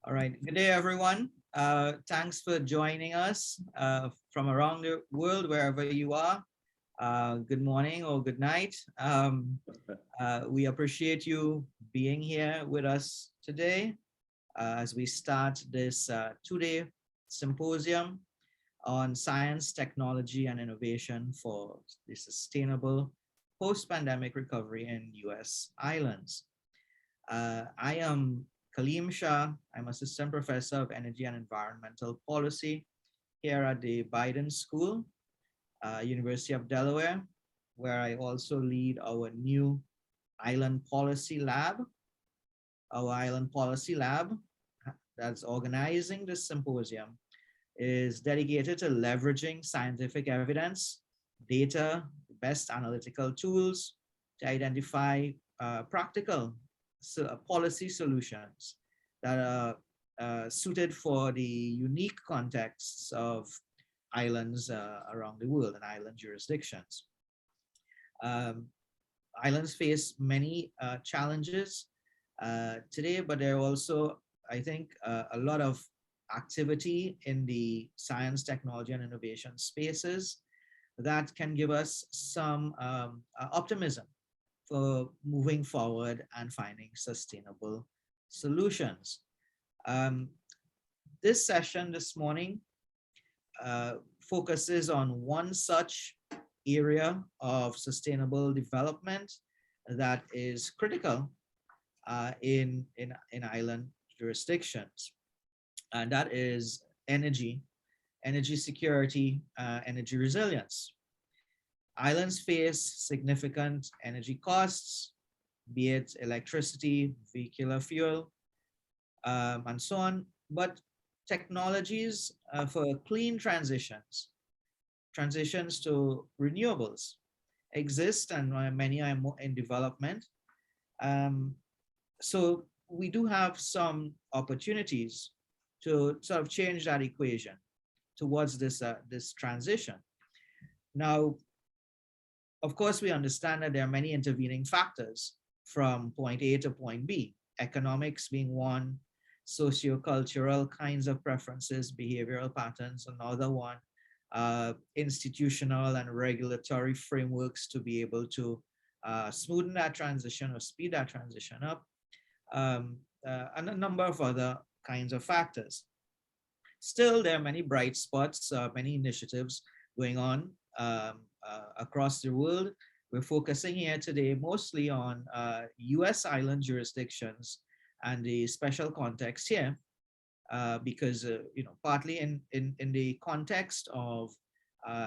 All right. Good day, everyone. Thanks for joining us from around the world, wherever you are. Good morning or good night. We appreciate you being here with us today as we start this two-day symposium on science, technology, and innovation for the sustainable post-pandemic recovery in U.S. islands. I am Kaleem Shah. I'm Assistant Professor of Energy and Environmental Policy here at the Byrne School, University of Delaware, where I also lead our new Island Policy Lab. Our Island Policy Lab that's organizing this symposium is dedicated to leveraging scientific evidence, data, best analytical tools to identify practical policy solutions that are suited for the unique contexts of islands around the world and island jurisdictions. Islands face many challenges today, but there are also, I think, a lot of activity in the science, technology, and innovation spaces that can give us some optimism for moving forward and finding sustainable solutions. This session this morning focuses on one such area of sustainable development that is critical in island jurisdictions, and that is energy security, energy resilience. Islands face significant energy costs, be it electricity, vehicular fuel, and so on, but technologies for clean transitions to renewables exist, and many are in development. So we do have some opportunities to sort of change that equation towards this transition. Now, of course, we understand that there are many intervening factors from point A to point B, economics being one, sociocultural kinds of preferences, behavioral patterns another one, institutional and regulatory frameworks to be able to smoothen that transition or speed that transition up, and a number of other kinds of factors. Still, there are many bright spots, many initiatives going on across the world. We're focusing here today mostly on US island jurisdictions and the special context here, because partly in the context of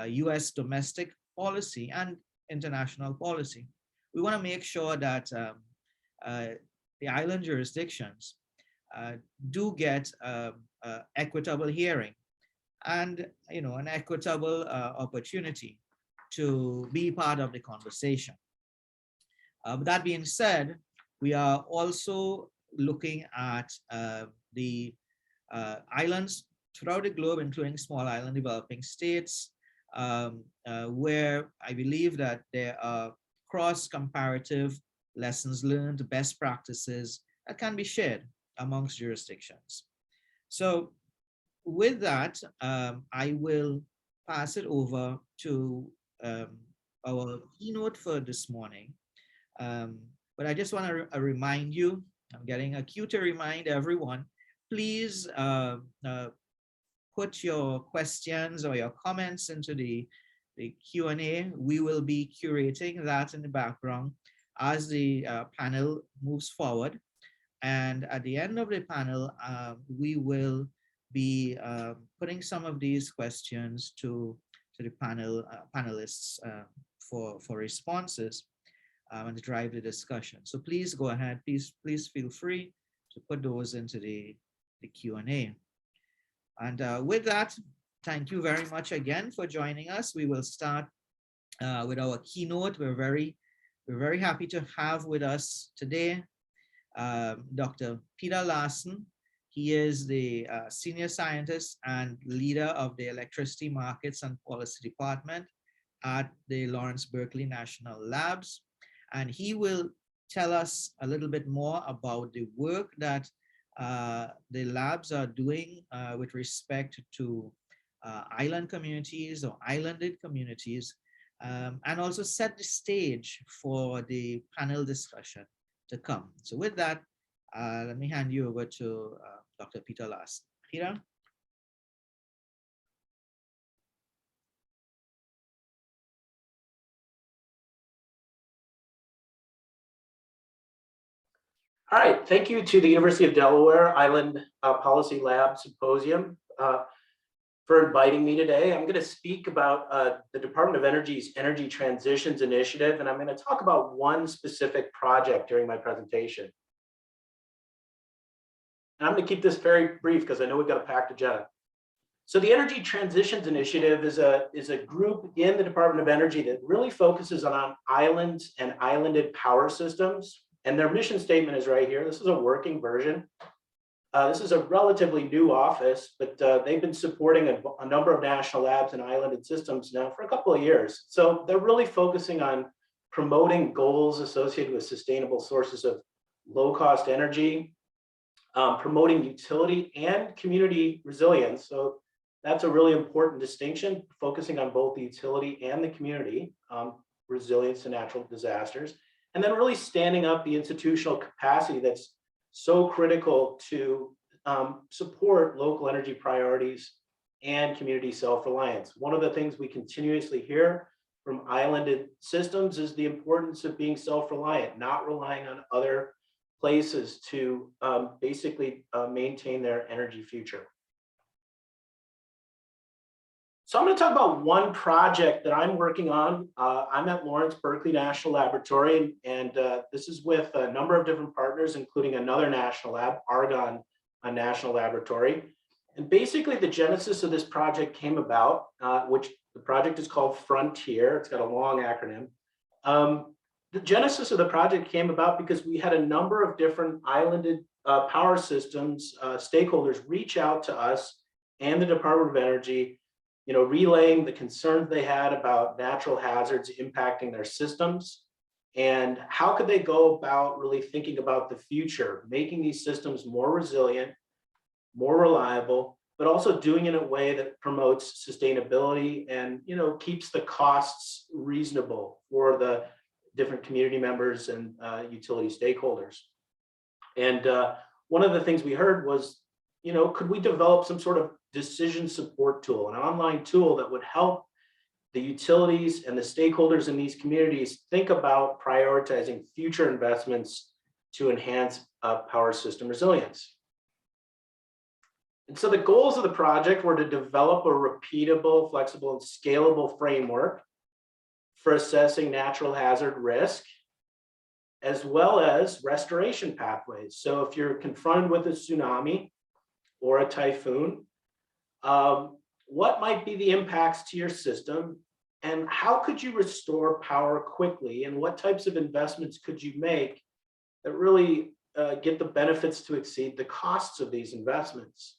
US domestic policy and international policy, we want to make sure that the island jurisdictions do get equitable hearing and an equitable opportunity to be part of the conversation. That being said, we are also looking at the islands throughout the globe, including small island developing states, where I believe that there are cross-comparative lessons learned, best practices that can be shared amongst jurisdictions. So with that, I will pass it over to our keynote for this morning. But I just want to remind you, I'm getting a cue to remind everyone, please put your questions or your comments into the Q&A. We will be curating that in the background as the panel moves forward. And at the end of the panel, we will be putting some of these questions to the panelists for responses and to drive the discussion. So please go ahead, please feel free to put those into the Q&A. And with that, thank you very much again for joining us. We will start with our keynote. We're very happy to have with us today Dr. Peter Larsen. He is the senior scientist and leader of the Electricity Markets and Policy Department at the Lawrence Berkeley National Labs. And he will tell us a little bit more about the work that the labs are doing with respect to island communities or islanded communities, and also set the stage for the panel discussion to come. So with that, let me hand you over to Dr. Peter Larsen. Peter? All right, thank you to the University of Delaware Island Policy Lab Symposium for inviting me today. I'm going to speak about the Department of Energy's Energy Transitions Initiative, and I'm going to talk about one specific project during my presentation. And I'm going to keep this very brief because I know we've got a packed agenda. So the Energy Transitions Initiative is a group in the Department of Energy that really focuses on islands and islanded power systems. And their mission statement is right here. This is a working version. This is a relatively new office, but they've been supporting a number of national labs and islanded systems now for a couple of years. So they're really focusing on promoting goals associated with sustainable sources of low-cost energy, promoting utility and community resilience. So that's a really important distinction, focusing on both the utility and the community resilience to natural disasters. And then really standing up the institutional capacity that's so critical to support local energy priorities and community self-reliance. One of the things we continuously hear from islanded systems is the importance of being self-reliant, not relying on other places to basically maintain their energy future. So I'm going to talk about one project that I'm working on. I'm at Lawrence Berkeley National Laboratory, and this is with a number of different partners, including another national lab, Argonne National Laboratory. And basically the genesis of this project came about, which the project is called Frontier. It's got a long acronym. The genesis of the project came about because we had a number of different islanded power systems stakeholders reach out to us and the Department of Energy, relaying the concerns they had about natural hazards impacting their systems and how could they go about really thinking about the future, making these systems more resilient, more reliable, but also doing it in a way that promotes sustainability and keeps the costs reasonable for the different community members and utility stakeholders. And one of the things we heard was, could we develop some sort of decision support tool, an online tool that would help the utilities and the stakeholders in these communities think about prioritizing future investments to enhance power system resilience. And so the goals of the project were to develop a repeatable, flexible, and scalable framework for assessing natural hazard risk, as well as restoration pathways. So if you're confronted with a tsunami or a typhoon, what might be the impacts to your system, and how could you restore power quickly, and what types of investments could you make that really get the benefits to exceed the costs of these investments?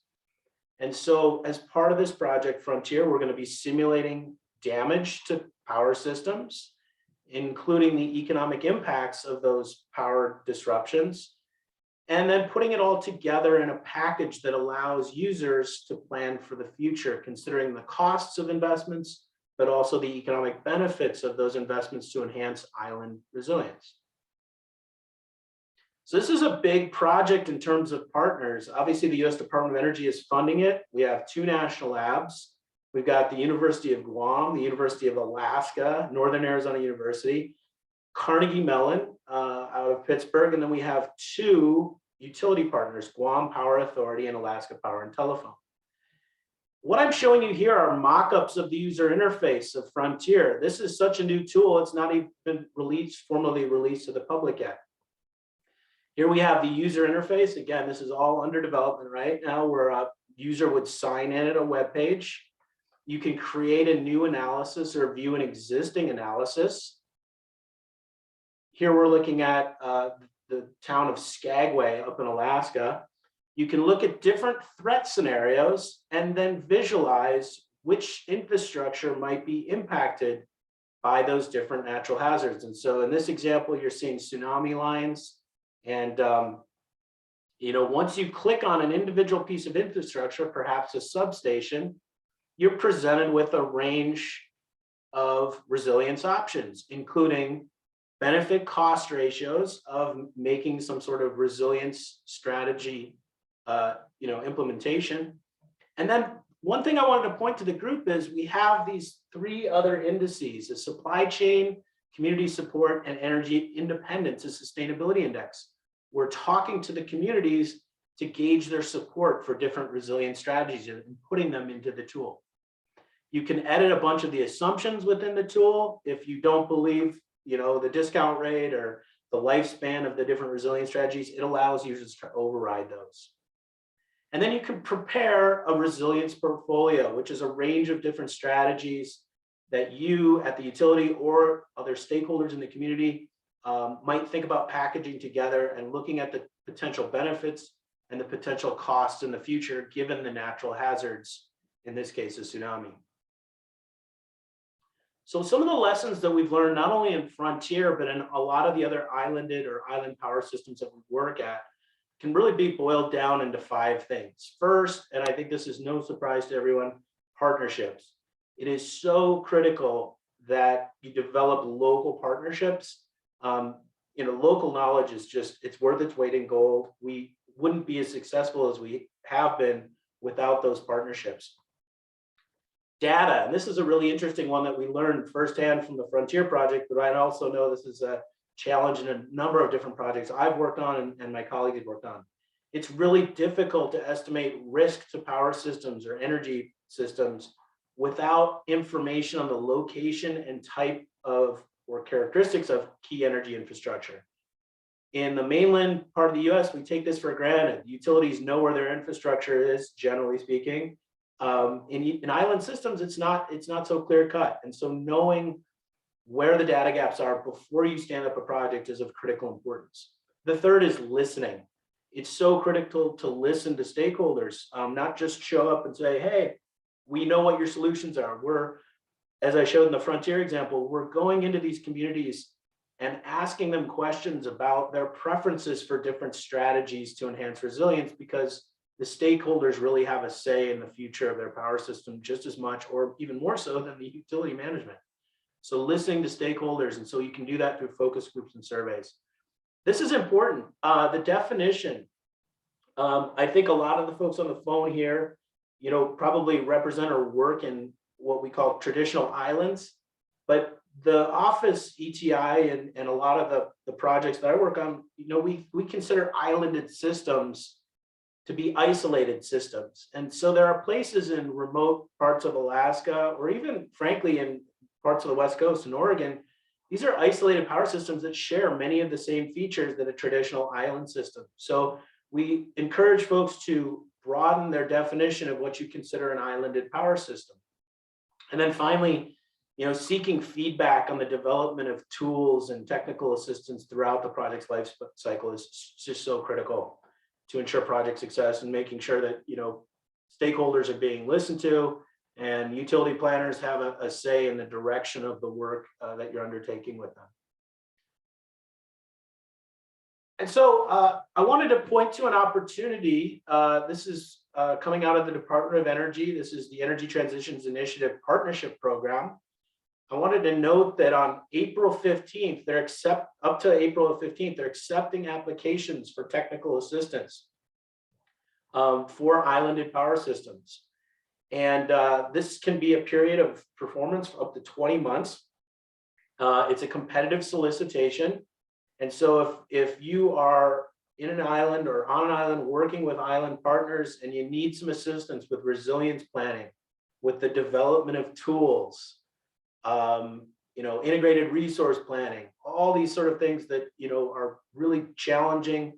And so as part of this project Frontier, we're going to be simulating damage to power systems, including the economic impacts of those power disruptions, and then putting it all together in a package that allows users to plan for the future, considering the costs of investments, but also the economic benefits of those investments to enhance island resilience. So this is a big project in terms of partners. Obviously, the US Department of Energy is funding it. We have 2 national labs. We've got the University of Guam, the University of Alaska, Northern Arizona University, Carnegie Mellon out of Pittsburgh, and then we have 2 utility partners, Guam Power Authority and Alaska Power and Telephone. What I'm showing you here are mock-ups of the user interface of Frontier. This is such a new tool, it's not even been formally released to the public yet. Here we have the user interface. Again, this is all under development right now, where a user would sign in at a web page. You can create a new analysis or view an existing analysis. Here we're looking at the town of Skagway up in Alaska. You can look at different threat scenarios and then visualize which infrastructure might be impacted by those different natural hazards. And so in this example, you're seeing tsunami lines and Once you click on an individual piece of infrastructure, perhaps a substation, you're presented with a range of resilience options, including benefit cost ratios of making some sort of resilience strategy, implementation. And then one thing I wanted to point to the group is we have these 3 other indices: the supply chain, community support, and energy independence, a sustainability index. We're talking to the communities to gauge their support for different resilience strategies and putting them into the tool. You can edit a bunch of the assumptions within the tool. If you don't believe, the discount rate or the lifespan of the different resilience strategies, it allows users to override those. And then you can prepare a resilience portfolio, which is a range of different strategies that you at the utility or other stakeholders in the community might think about packaging together and looking at the potential benefits and the potential costs in the future, given the natural hazards, in this case, a tsunami. So some of the lessons that we've learned, not only in Frontier, but in a lot of the other islanded or island power systems that we work at, can really be boiled down into 5 things. First, and I think this is no surprise to everyone, partnerships. It is so critical that you develop local partnerships. Local knowledge is it's worth its weight in gold. We wouldn't be as successful as we have been without those partnerships. Data, and this is a really interesting one that we learned firsthand from the Frontier project, but I also know this is a challenge in a number of different projects I've worked on and my colleagues have worked on. It's really difficult to estimate risk to power systems or energy systems without information on the location and type of or characteristics of key energy infrastructure. In the mainland part of the US, we take this for granted. Utilities know where their infrastructure is, generally speaking. In island systems, it's not so clear cut. And so knowing where the data gaps are before you stand up a project is of critical importance. The third is listening. It's so critical to listen to stakeholders, not just show up and say, hey, we know what your solutions are. As I showed in the Frontier example, we're going into these communities and asking them questions about their preferences for different strategies to enhance resilience, because the stakeholders really have a say in the future of their power system just as much or even more so than the utility management. So listening to stakeholders, and so you can do that through focus groups and surveys. This is important. The definition, I think a lot of the folks on the phone here, probably represent or work in what we call traditional islands, but the office ETI and a lot of the projects that I work on, we consider islanded systems to be isolated systems. And so there are places in remote parts of Alaska, or even frankly in parts of the West Coast in Oregon, these are isolated power systems that share many of the same features that a traditional island system. So we encourage folks to broaden their definition of what you consider an islanded power system. And then finally, seeking feedback on the development of tools and technical assistance throughout the project's life cycle is just so critical to ensure project success, and making sure that stakeholders are being listened to and utility planners have a say in the direction of the work that you're undertaking with them. And so I wanted to point to an opportunity. This is coming out of the Department of Energy. This is the Energy Transitions Initiative Partnership Program. I wanted to note that on April 15th, up to April 15th, they're accepting applications for technical assistance for islanded power systems. And this can be a period of performance for up to 20 months. It's a competitive solicitation. And so if you are in an island or on an island working with island partners and you need some assistance with resilience planning, with the development of tools, integrated resource planning, all these sort of things that, are really challenging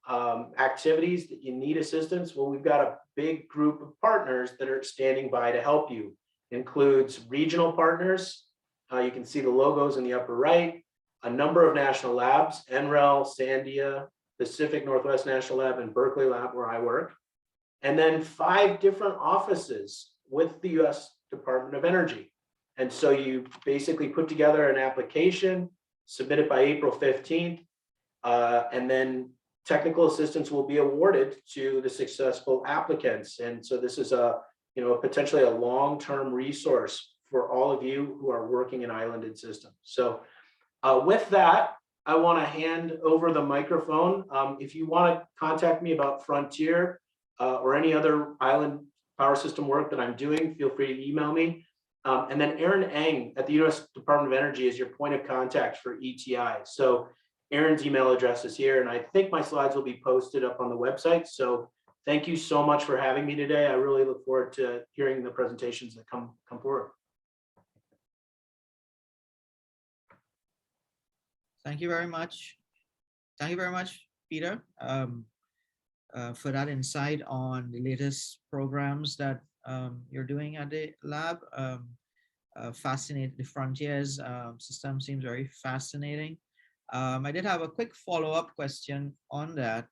activities that you need assistance, well, we've got a big group of partners that are standing by to help you. It includes regional partners. You can see the logos in the upper right, a number of national labs, NREL, Sandia, Pacific Northwest National Lab, and Berkeley Lab, where I work. And then 5 different offices with the US Department of Energy. And so you basically put together an application, submit it by April 15th, and then technical assistance will be awarded to the successful applicants. And so this is potentially a long-term resource for all of you who are working in islanded systems. So with that, I want to hand over the microphone. If you want to contact me about Frontier or any other island power system work that I'm doing, feel free to email me. And then Aaron Eng at the U.S. Department of Energy is your point of contact for ETI. So Aaron's email address is here, and I think my slides will be posted up on the website. So thank you so much for having me today. I really look forward to hearing the presentations that come forward. Thank you very much. Thank you very much, Peter, for that insight on the latest programs that you're doing at the lab. Fascinating. The Frontiers system seems very fascinating. I did have a quick follow-up question on that.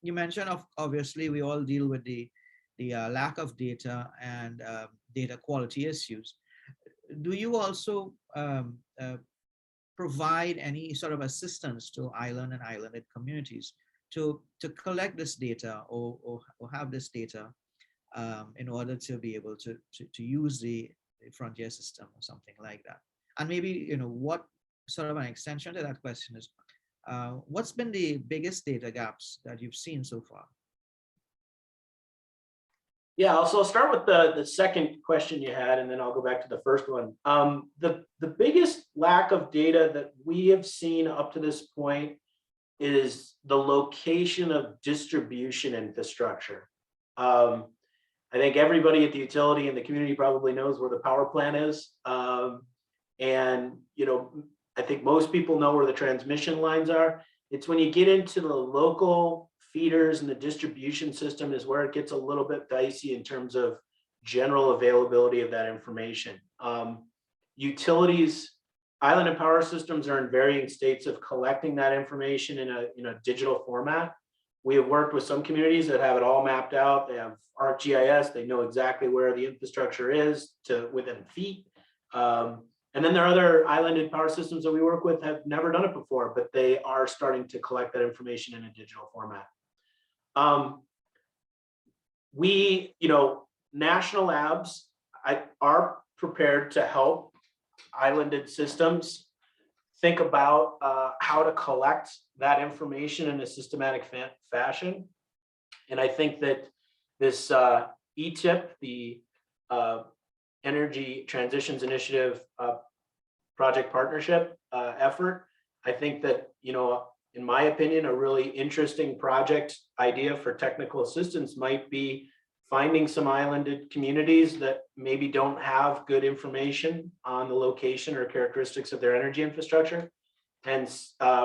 You mentioned, obviously, we all deal with the lack of data and data quality issues. Do you also provide any sort of assistance to island and islanded communities to collect this data or have this data in order to be able to use the Frontier system or something like that? And maybe, what sort of an extension to that question is, what's been the biggest data gaps that you've seen so far? Yeah, so I'll start with the second question you had, and then I'll go back to the first one. The biggest lack of data that we have seen up to this point is the location of distribution infrastructure. I think everybody at the utility and the community probably knows where the power plant is. And, I think most people know where the transmission lines are. It's when you get into the local feeders and the distribution system is where it gets a little bit dicey in terms of general availability of that information. Utilities, island and power systems are in varying states of collecting that information in a digital format. We have worked with some communities that have it all mapped out. They have ArcGIS. They know exactly where the infrastructure is to within feet. And then there are other islanded power systems that we work with have never done it before, but they are starting to collect that information in a digital format. National labs are prepared to help islanded systems think about how to collect that information in a systematic fashion. And I think that this ETIP, the Energy Transitions Initiative project partnership effort, I think that, in my opinion, a really interesting project idea for technical assistance might be finding some islanded communities that maybe don't have good information on the location or characteristics of their energy infrastructure, and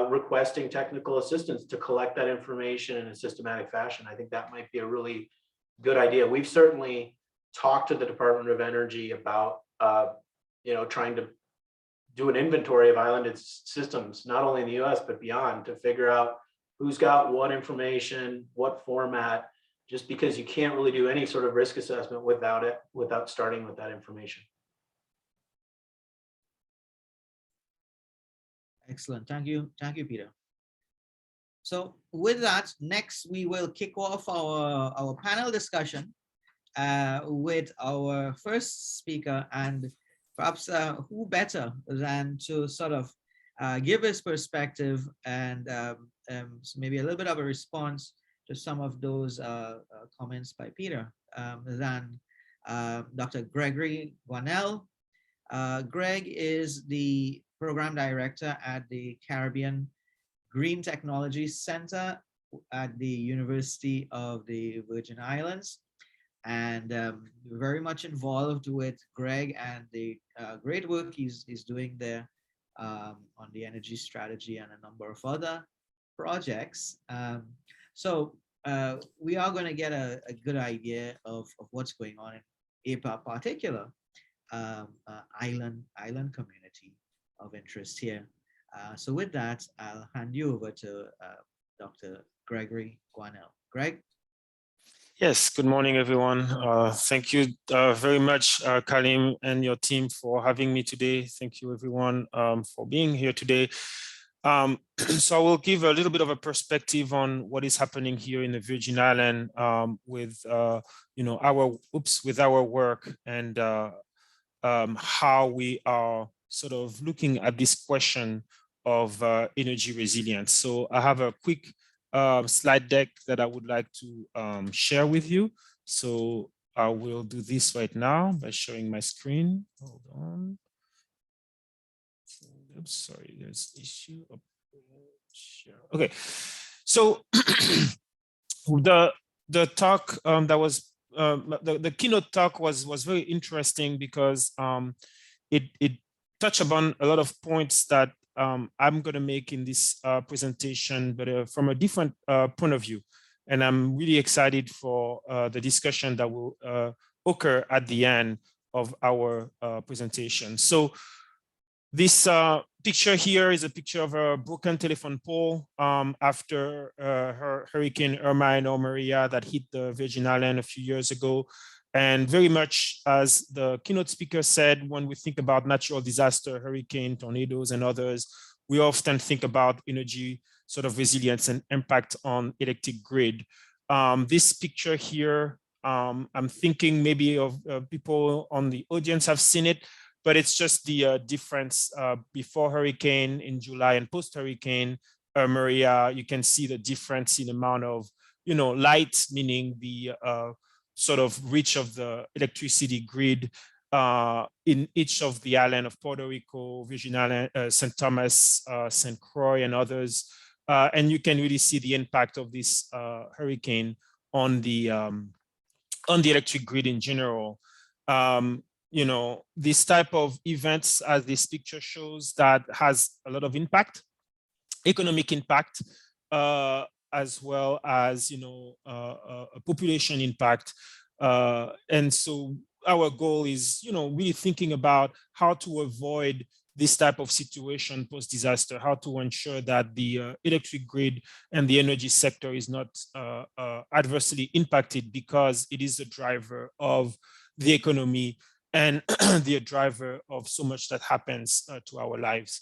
requesting technical assistance to collect that information in a systematic fashion. I think that might be a really good idea. We've certainly talked to the Department of Energy about trying to do an inventory of islanded systems, not only in the US, but beyond, to figure out who's got what information, what format, just because you can't really do any sort of risk assessment without starting with that information. Excellent. Thank you, Peter. So with that, next we will kick off our panel discussion with our first speaker, and perhaps who better than to sort of give his perspective and maybe a little bit of a response to some of those comments by Peter than Dr. Gregory Guannel. Greg is the program director at the Caribbean Green Technology Center at the University of the Virgin Islands, and very much involved with Greg and the great work he's doing there on the energy strategy and a number of other projects. So we are going to get a good idea of what's going on in APA, particular island community of interest here. So with that, I'll hand you over to Dr. Gregory Guannel. Greg? Yes, good morning, everyone. Thank you very much, Kalim and your team, for having me today. Thank you, everyone, for being here today. So I will give a little bit of a perspective on what is happening here in the Virgin Islands with with our work and how we are sort of looking at this question of energy resilience. So I have a quick slide deck that I would like to share with you. So I will do this right now by sharing my screen. Hold on. Oops, sorry, there's issue. Okay, so the talk that was the keynote talk was very interesting because it touched upon a lot of points that I'm going to make in this presentation, but from a different point of view. And I'm really excited for the discussion that will occur at the end of our presentation. So this picture here is a picture of a broken telephone pole after Hurricane Irma or Maria that hit the Virgin Islands a few years ago. And very much as the keynote speaker said, when we think about natural disaster, hurricane, tornadoes, and others, we often think about energy sort of resilience and impact on electric grid. This picture here, I'm thinking maybe of people on the audience have seen it, but it's just the difference before hurricane in July and post-hurricane Maria. You can see the difference in amount of, light, meaning the sort of reach of the electricity grid in each of the island of Puerto Rico, Virgin Island, St. Thomas, St. Croix, and others. And you can really see the impact of this hurricane on the electric grid in general. This type of events, as this picture shows, that has a lot of impact, economic impact, as well as, a population impact. And so our goal is, really thinking about how to avoid this type of situation post-disaster, how to ensure that the electric grid and the energy sector is not adversely impacted, because it is a driver of the economy and the driver of so much that happens to our lives.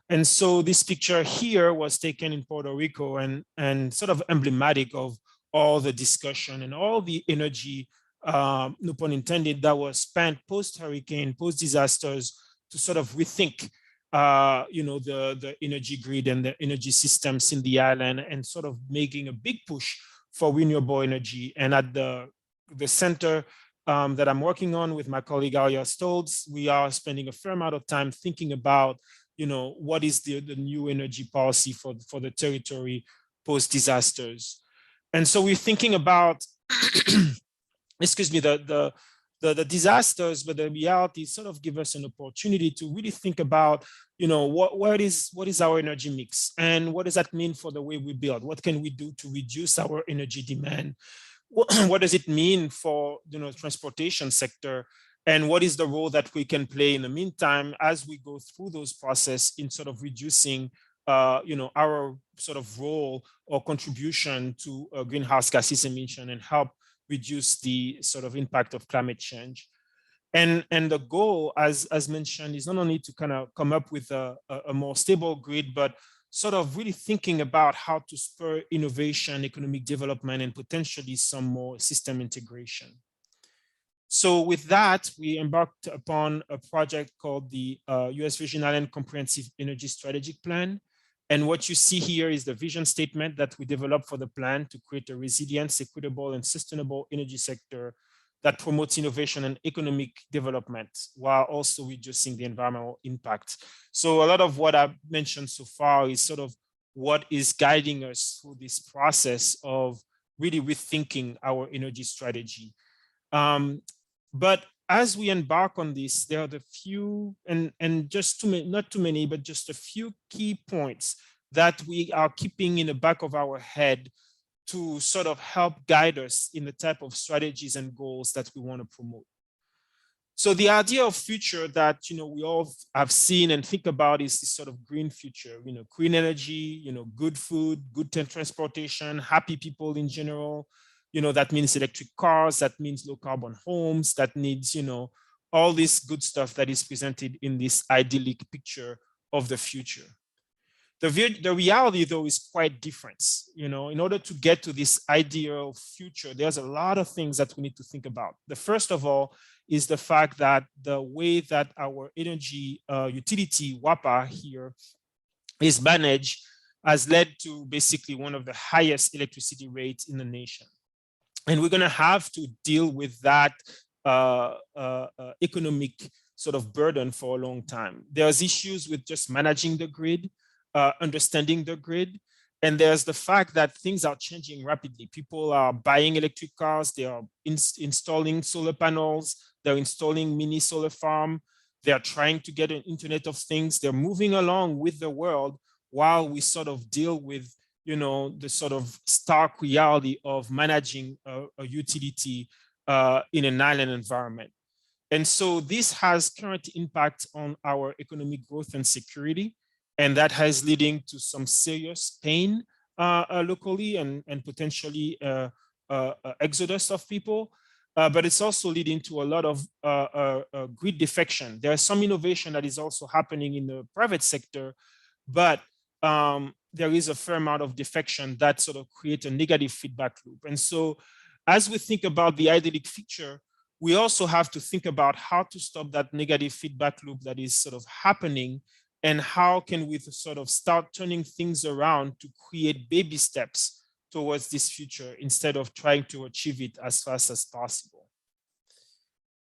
And so this picture here was taken in Puerto Rico and sort of emblematic of all the discussion and all the energy, no pun intended, that was spent post-hurricane, post-disasters to sort of rethink the energy grid and the energy systems in the island, and sort of making a big push for renewable energy. And at the center that I'm working on with my colleague Arya Stoltz, we are spending a fair amount of time thinking about, what is the new energy policy for the territory post-disasters. And so we're thinking about, excuse me, the disasters, but the reality sort of give us an opportunity to really think about, what is our energy mix, and what does that mean for the way we build? What can we do to reduce our energy demand? What does it mean for transportation sector, and what is the role that we can play in the meantime as we go through those process in sort of reducing our sort of role or contribution to greenhouse gases emission and help reduce the sort of impact of climate change. And the goal, as mentioned, is not only to kind of come up with a more stable grid, but sort of really thinking about how to spur innovation, economic development, and potentially some more system integration. So with that, we embarked upon a project called the US Virgin Islands Comprehensive Energy Strategic Plan. And what you see here is the vision statement that we developed for the plan to create a resilient, equitable, and sustainable energy sector that promotes innovation and economic development while also reducing the environmental impact. So a lot of what I've mentioned so far is sort of what is guiding us through this process of really rethinking our energy strategy. But as we embark on this, there are the few, and just too many, not too many, but just a few key points that we are keeping in the back of our head to sort of help guide us in the type of strategies and goals that we want to promote. So the idea of future that we all have seen and think about is this sort of green future, clean energy, good food, good transportation, happy people in general. That means electric cars, that means low carbon homes, that needs, all this good stuff that is presented in this idyllic picture of the future. The reality, though, is quite different. In order to get to this ideal future, there's a lot of things that we need to think about. The first of all is the fact that the way that our energy utility, WAPA here, is managed has led to basically one of the highest electricity rates in the nation. And we're going to have to deal with that economic sort of burden for a long time. There's issues with just managing the grid, understanding the grid. And there's the fact that things are changing rapidly. People are buying electric cars, they are installing solar panels, they're installing mini solar farm, they're trying to get an Internet of Things, they're moving along with the world while we sort of deal with the sort of stark reality of managing a utility in an island environment. And so this has current impact on our economic growth and security. And that has leading to some serious pain locally and potentially exodus of people. But it's also leading to a lot of grid defection. There's some innovation that is also happening in the private sector, but there is a fair amount of defection that sort of create a negative feedback loop. And so as we think about the idyllic future, we also have to think about how to stop that negative feedback loop that is sort of happening, and how can we sort of start turning things around to create baby steps towards this future instead of trying to achieve it as fast as possible.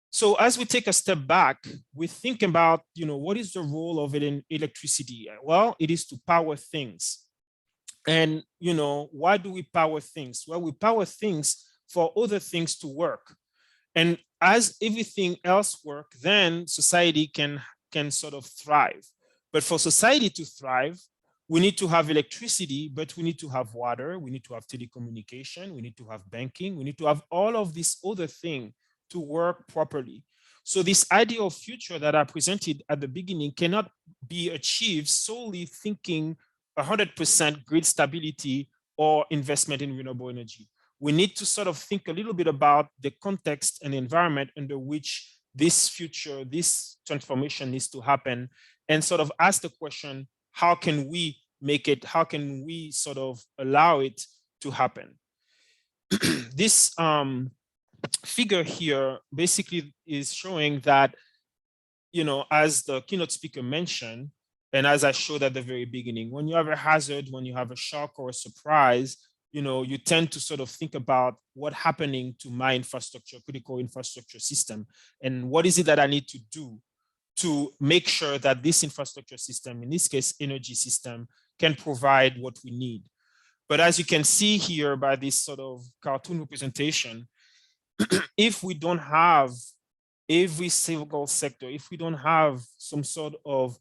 So as we take a step back, we think about, what is the role of it in electricity? Well, it is to power things. And, why do we power things? Well, we power things for other things to work. And as everything else works, then society can sort of thrive. But for society to thrive, we need to have electricity, but we need to have water, we need to have telecommunication, we need to have banking, we need to have all of these other things to work properly. So this ideal future that I presented at the beginning cannot be achieved solely thinking 100% grid stability or investment in renewable energy. We need to sort of think a little bit about the context and environment under which this future, this transformation needs to happen, and sort of ask the question, how can we make it, how can we sort of allow it to happen? This figure here basically is showing that, as the keynote speaker mentioned, and as I showed at the very beginning, when you have a hazard, when you have a shock or a surprise, you tend to sort of think about what's happening to my infrastructure, critical infrastructure system, and what is it that I need to do to make sure that this infrastructure system, in this case, energy system, can provide what we need. But as you can see here by this sort of cartoon representation, if we don't have every single sector, if we don't have some sort of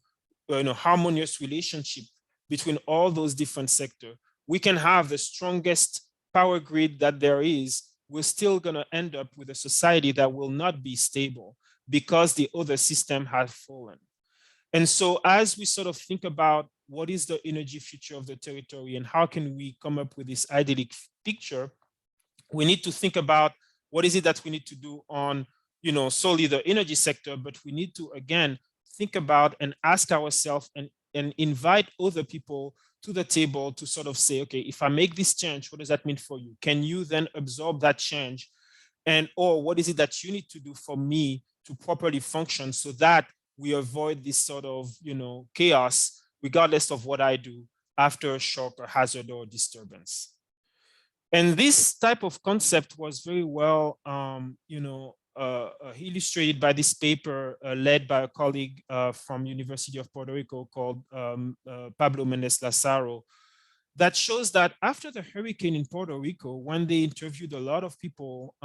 harmonious relationship between all those different sectors, we can have the strongest power grid that there is. We're still going to end up with a society that will not be stable because the other system has fallen. And so as we sort of think about what is the energy future of the territory and how can we come up with this idyllic picture, we need to think about what is it that we need to do on, solely the energy sector, but we need to, again, think about and ask ourselves and invite other people to the table to sort of say, okay, if I make this change, what does that mean for you? Can you then absorb that change? And, or what is it that you need to do for me to properly function so that we avoid this sort of, chaos, regardless of what I do after a shock or hazard or disturbance. And this type of concept was very well, illustrated by this paper led by a colleague from University of Puerto Rico called Pablo Mendez Lazaro, that shows that after the hurricane in Puerto Rico, when they interviewed a lot of people,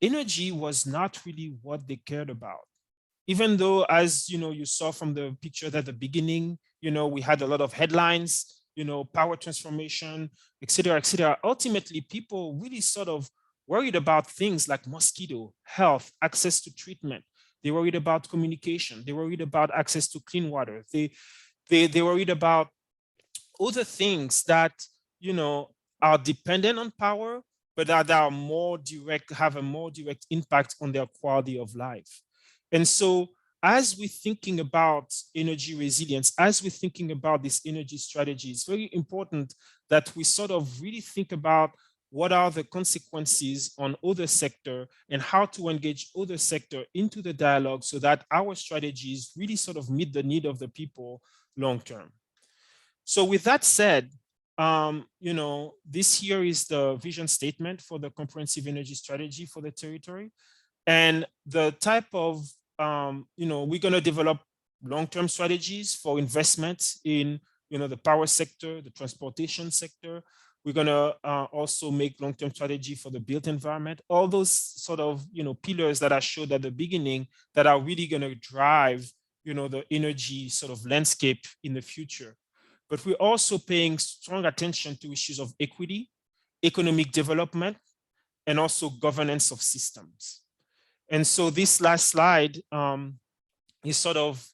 energy was not really what they cared about. Even though, as you saw from the picture at the beginning, we had a lot of headlines, power transformation, et cetera, et cetera. Ultimately, people really sort of worried about things like mosquito, health, access to treatment. They worried about communication. They worried about access to clean water. They worried about other things that, are dependent on power, but that are more direct, have a more direct impact on their quality of life. And so as we're thinking about energy resilience, as we're thinking about this energy strategy, it's very important that we sort of really think about what are the consequences on other sector and how to engage other sector into the dialogue so that our strategies really sort of meet the need of the people long term. So with that said, this here is the vision statement for the comprehensive energy strategy for the territory. And the type of, we're going to develop long-term strategies for investment in, the power sector, the transportation sector. We're going to also make long-term strategy for the built environment. All those sort of, pillars that I showed at the beginning that are really going to drive, the energy sort of landscape in the future. But we're also paying strong attention to issues of equity, economic development, and also governance of systems. And so this last slide is sort of,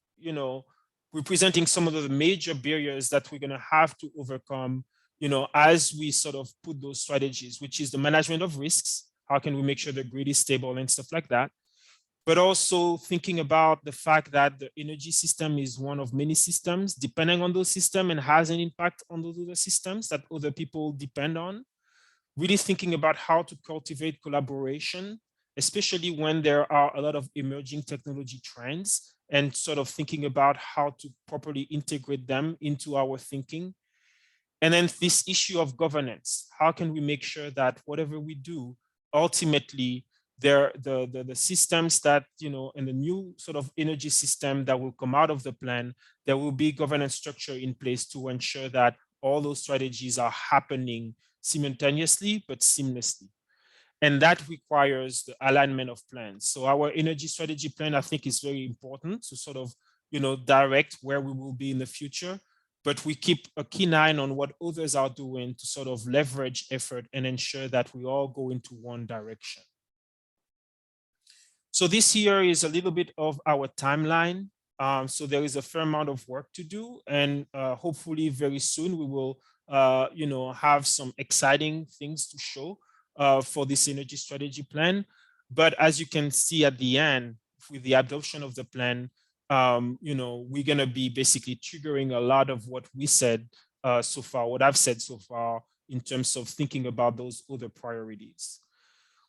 representing some of the major barriers that we're going to have to overcome, as we sort of put those strategies, which is the management of risks. How can we make sure the grid is stable and stuff like that? But also thinking about the fact that the energy system is one of many systems, depending on those systems and has an impact on those other systems that other people depend on. Really thinking about how to cultivate collaboration, especially when there are a lot of emerging technology trends, and sort of thinking about how to properly integrate them into our thinking. And then this issue of governance, how can we make sure that whatever we do, ultimately, the systems that, and the new sort of energy system that will come out of the plan, there will be governance structure in place to ensure that all those strategies are happening simultaneously, but seamlessly. And that requires the alignment of plans. So our energy strategy plan, I think, is very important to sort of, direct where we will be in the future. But we keep a keen eye on what others are doing to sort of leverage effort and ensure that we all go into one direction. So this here is a little bit of our timeline. So there is a fair amount of work to do, and hopefully very soon we will, have some exciting things to show for this energy strategy plan. But as you can see at the end, with the adoption of the plan, we're going to be basically triggering a lot of what we said so far, what I've said so far in terms of thinking about those other priorities.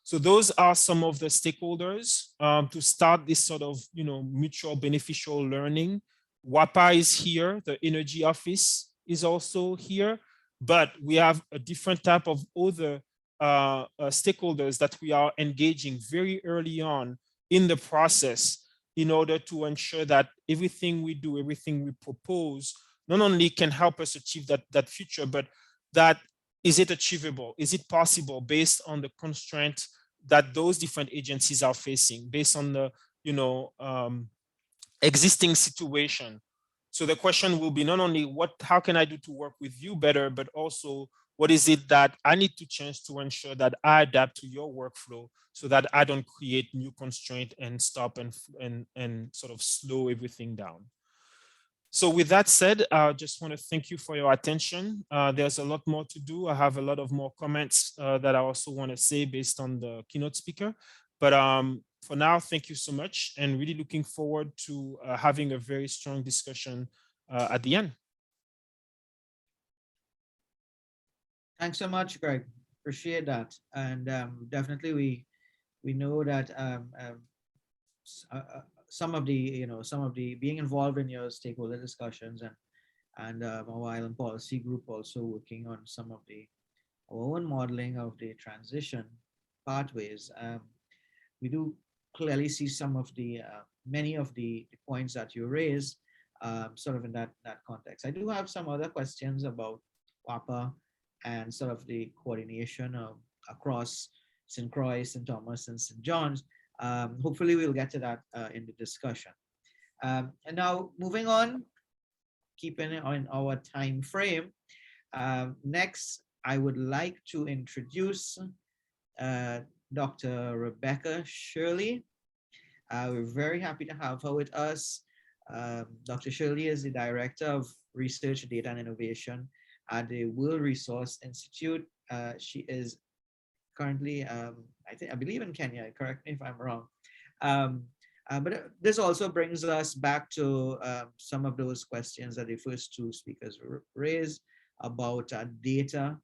So those are some of the stakeholders to start this sort of, mutual beneficial learning. WAPA is here, the energy office is also here, but we have a different type of other stakeholders that we are engaging very early on in the process in order to ensure that everything we do, everything we propose, not only can help us achieve that future, but that is it achievable? Is it possible based on the constraints that those different agencies are facing, based on the existing situation? So the question will be not only how can I do to work with you better, but also what is it that I need to change to ensure that I adapt to your workflow so that I don't create new constraint and stop and sort of slow everything down. So with that said, I just want to thank you for your attention. There's a lot more to do. I have a lot of more comments that I also want to say based on the keynote speaker. But for now, thank you so much, and really looking forward to having a very strong discussion at the end. Thanks so much, Greg. Appreciate that. And definitely we know that some of the being involved in your stakeholder discussions and our island policy group also working on some of our own modeling of the transition pathways. We do clearly see some of the many of the points that you raised sort of in that context. I do have some other questions about WAPA and sort of the coordination across St. Croix, St. Thomas, and St. John's. Hopefully we'll get to that in the discussion. And now moving on, keeping it on our time frame. Next, I would like to introduce Dr. Rebekah Shirley. We're very happy to have her with us. Dr. Shirley is the Director of Research, Data, and Innovation at the World Resource Institute. She is currently, I believe in Kenya, correct me if I'm wrong. But this also brings us back to some of those questions that the first two speakers raised about data,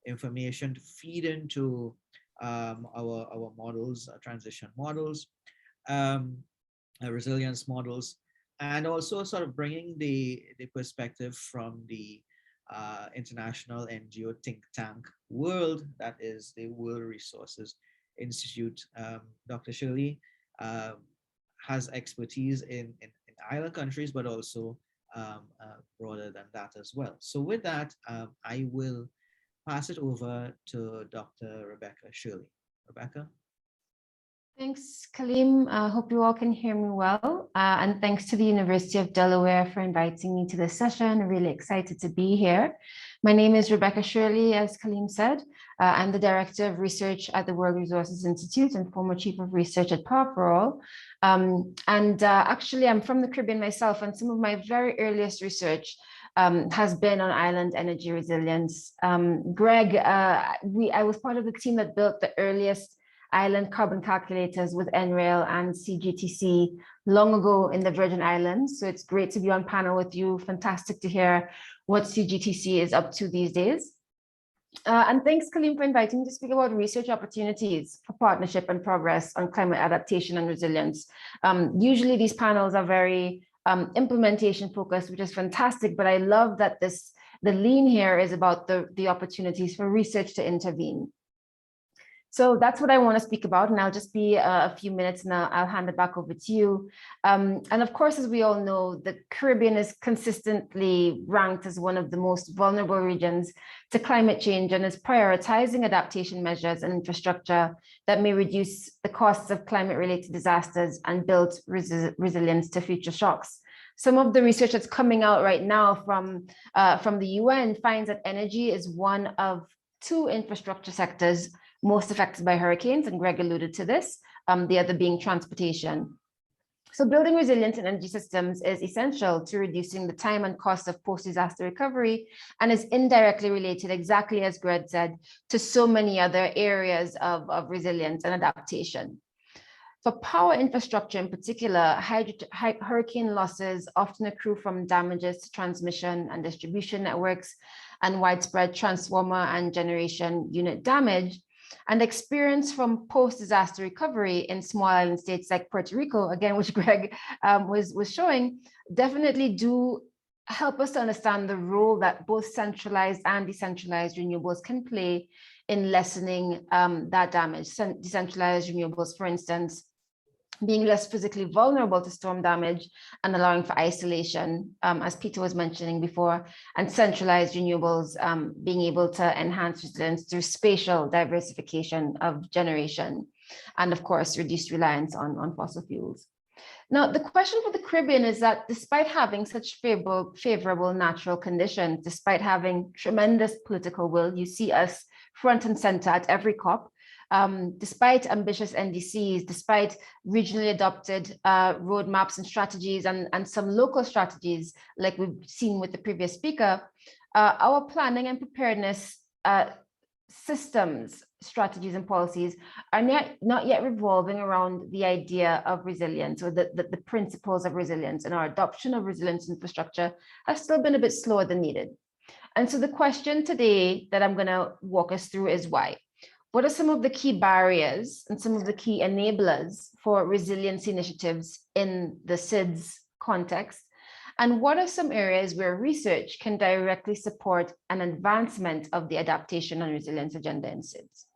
information to feed into our models, transition models, resilience models, and also sort of bringing the perspective from the international NGO think tank world, that is the World Resources Institute. Dr. Shirley has expertise in island countries, but also broader than that as well. So with that, I will pass it over to Dr. Rebekah Shirley. Rebekah? Thanks, Kaleem. I hope you all can hear me well. And thanks to the University of Delaware for inviting me to this session. Really excited to be here. My name is Rebekah Shirley, as Kaleem said. I'm the Director of Research at the World Resources Institute and former Chief of Research at Power for All. Actually, I'm from the Caribbean myself, and some of my very earliest research has been on island energy resilience. Greg, I was part of the team that built the earliest island carbon calculators with NREL and CGTC long ago in the Virgin Islands. So it's great to be on panel with you. Fantastic to hear what CGTC is up to these days. And thanks, Kaleem, for inviting me to speak about research opportunities for partnership and progress on climate adaptation and resilience. Usually these panels are very implementation focused, which is fantastic, but I love that the lean here is about the opportunities for research to intervene. So that's what I want to speak about, and I'll just be a few minutes and I'll hand it back over to you. And of course, as we all know, the Caribbean is consistently ranked as one of the most vulnerable regions to climate change and is prioritizing adaptation measures and infrastructure that may reduce the costs of climate-related disasters and build resilience to future shocks. Some of the research that's coming out right now from the UN finds that energy is one of two infrastructure sectors most affected by hurricanes, and Greg alluded to this, the other being transportation. So building resilient energy systems is essential to reducing the time and cost of post-disaster recovery, and is indirectly related, exactly as Greg said, to so many other areas of resilience and adaptation. For power infrastructure in particular, hurricane losses often accrue from damages to transmission and distribution networks and widespread transformer and generation unit damage. And experience from post-disaster recovery in small island states like Puerto Rico, again, which Greg was showing, definitely do help us to understand the role that both centralized and decentralized renewables can play in lessening that damage. Decentralized renewables, for instance, being less physically vulnerable to storm damage and allowing for isolation, as Peter was mentioning before, and centralized renewables being able to enhance resilience through spatial diversification of generation, and of course, reduced reliance on fossil fuels. Now, the question for the Caribbean is that despite having such favorable natural conditions, despite having tremendous political will, you see us front and center at every COP, despite ambitious NDCs, despite regionally adopted roadmaps and strategies and some local strategies, like we've seen with the previous speaker, our planning and preparedness systems, strategies and policies are not yet revolving around the idea of resilience or the principles of resilience, and our adoption of resilience infrastructure has still been a bit slower than needed. And so the question today that I'm going to walk us through is why. What are some of the key barriers and some of the key enablers for resilience initiatives in the SIDS context? And what are some areas where research can directly support an advancement of the adaptation and resilience agenda in SIDS?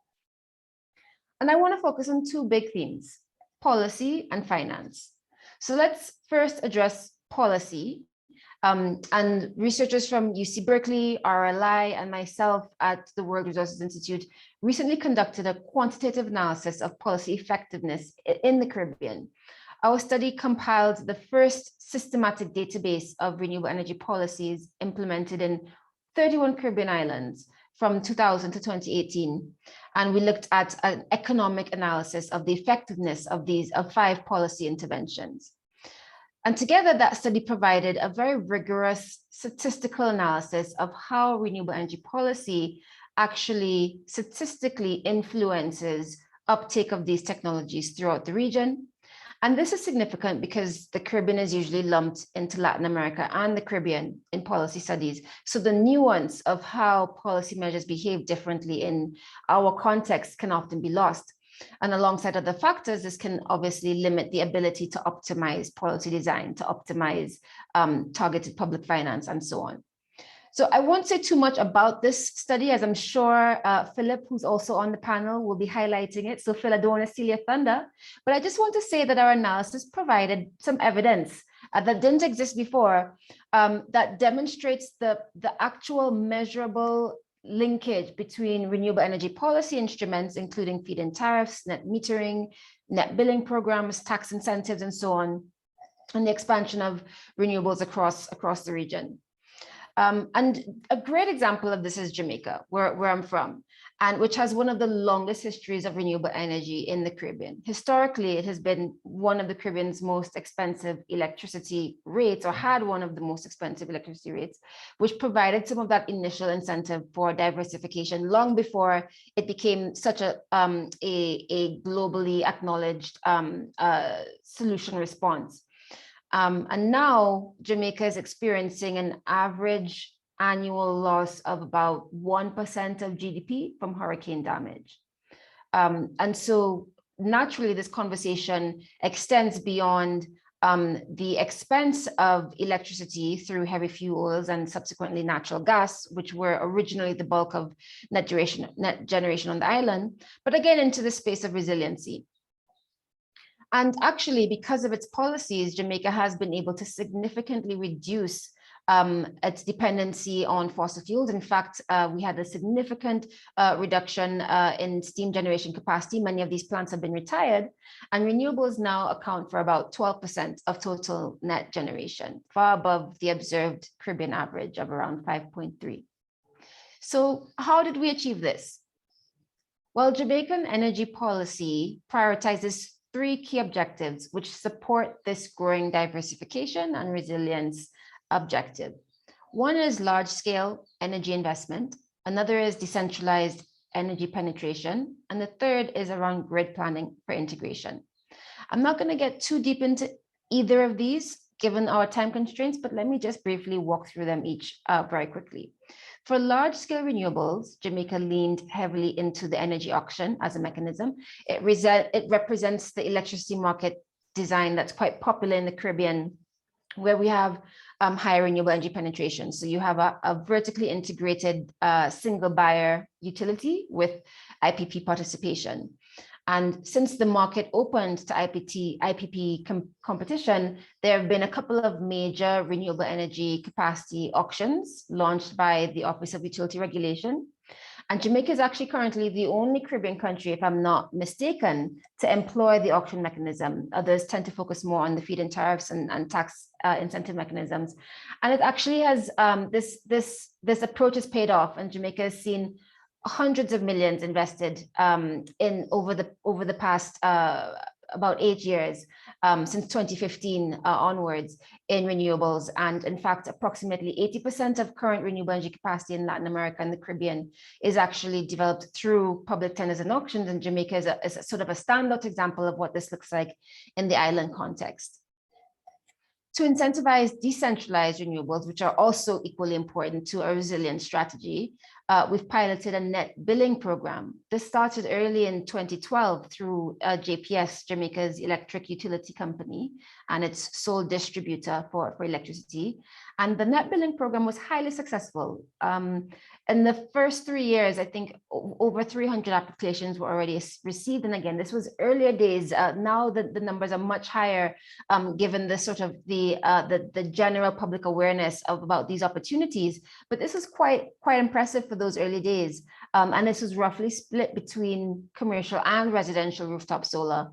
And I want to focus on two big themes, policy and finance. So let's first address policy. And researchers from UC Berkeley, RLI, and myself at the World Resources Institute recently conducted a quantitative analysis of policy effectiveness in the Caribbean. Our study compiled the first systematic database of renewable energy policies implemented in 31 Caribbean islands from 2000 to 2018. And we looked at an economic analysis of the effectiveness of 5 policy interventions. And together, that study provided a very rigorous statistical analysis of how renewable energy policy actually statistically influences uptake of these technologies throughout the region, And this is significant because the Caribbean is usually lumped into Latin America and the Caribbean in policy studies. So the nuance of how policy measures behave differently in our context can often be lost. And alongside other factors, this can obviously limit the ability to optimize policy design, to optimize targeted public finance, and so on. So I won't say too much about this study, as I'm sure Philipp, who's also on the panel, will be highlighting it. So Phil, I don't want to steal your thunder, but I just want to say that our analysis provided some evidence that didn't exist before that demonstrates the actual measurable linkage between renewable energy policy instruments, including feed-in tariffs, net metering, net billing programs, tax incentives, and so on, and the expansion of renewables across the region. And a great example of this is Jamaica, where I'm from, and which has one of the longest histories of renewable energy in the Caribbean. Historically, it has been one of the Caribbean's most expensive electricity rates, or had one of the most expensive electricity rates, which provided some of that initial incentive for diversification long before it became such a globally acknowledged solution response. And now Jamaica is experiencing an average annual loss of about 1% of GDP from hurricane damage. And so naturally, this conversation extends beyond the expense of electricity through heavy fuels and subsequently natural gas, which were originally the bulk of net generation on the island, but again into the space of resiliency. And actually, because of its policies, Jamaica has been able to significantly reduce its dependency on fossil fuels. In fact, we had a significant reduction in steam generation capacity. Many of these plants have been retired, and renewables now account for about 12% of total net generation, far above the observed Caribbean average of around 5.3. So how did we achieve this? Well, Jamaican energy policy prioritizes 3 key objectives which support this growing diversification and resilience objective. One is large-scale energy investment, another is decentralized energy penetration, and the third is around grid planning for integration. I'm not going to get too deep into either of these given our time constraints, but let me just briefly walk through them each very quickly. For large-scale renewables, Jamaica leaned heavily into the energy auction as a mechanism. It represents the electricity market design that's quite popular in the Caribbean, where we have higher renewable energy penetration. So you have a vertically integrated single buyer utility with IPP participation. And since the market opened to IPP competition, there have been a couple of major renewable energy capacity auctions launched by the Office of Utility Regulation. And Jamaica is actually currently the only Caribbean country, if I'm not mistaken, to employ the auction mechanism. Others tend to focus more on the feed-in tariffs and tax incentive mechanisms. And it actually has, this approach has paid off, and Jamaica has seen hundreds of millions invested in over the past about 8 years, since 2015 onwards, in renewables. And in fact, approximately 80% of current renewable energy capacity in Latin America and the Caribbean is actually developed through public tenders and auctions. And Jamaica is a sort of a standout example of what this looks like in the island context. To incentivize decentralized renewables, which are also equally important to a resilient strategy, we've piloted a net billing program. This started early in 2012 through JPS, Jamaica's electric utility company, and its sole distributor for electricity. And the net billing program was highly successful. In the first 3 years, I think over 300 applications were already received. And again, this was earlier days. Now the numbers are much higher, given the sort of the general public awareness about these opportunities. But this was quite impressive for those early days. And this was roughly split between commercial and residential rooftop solar.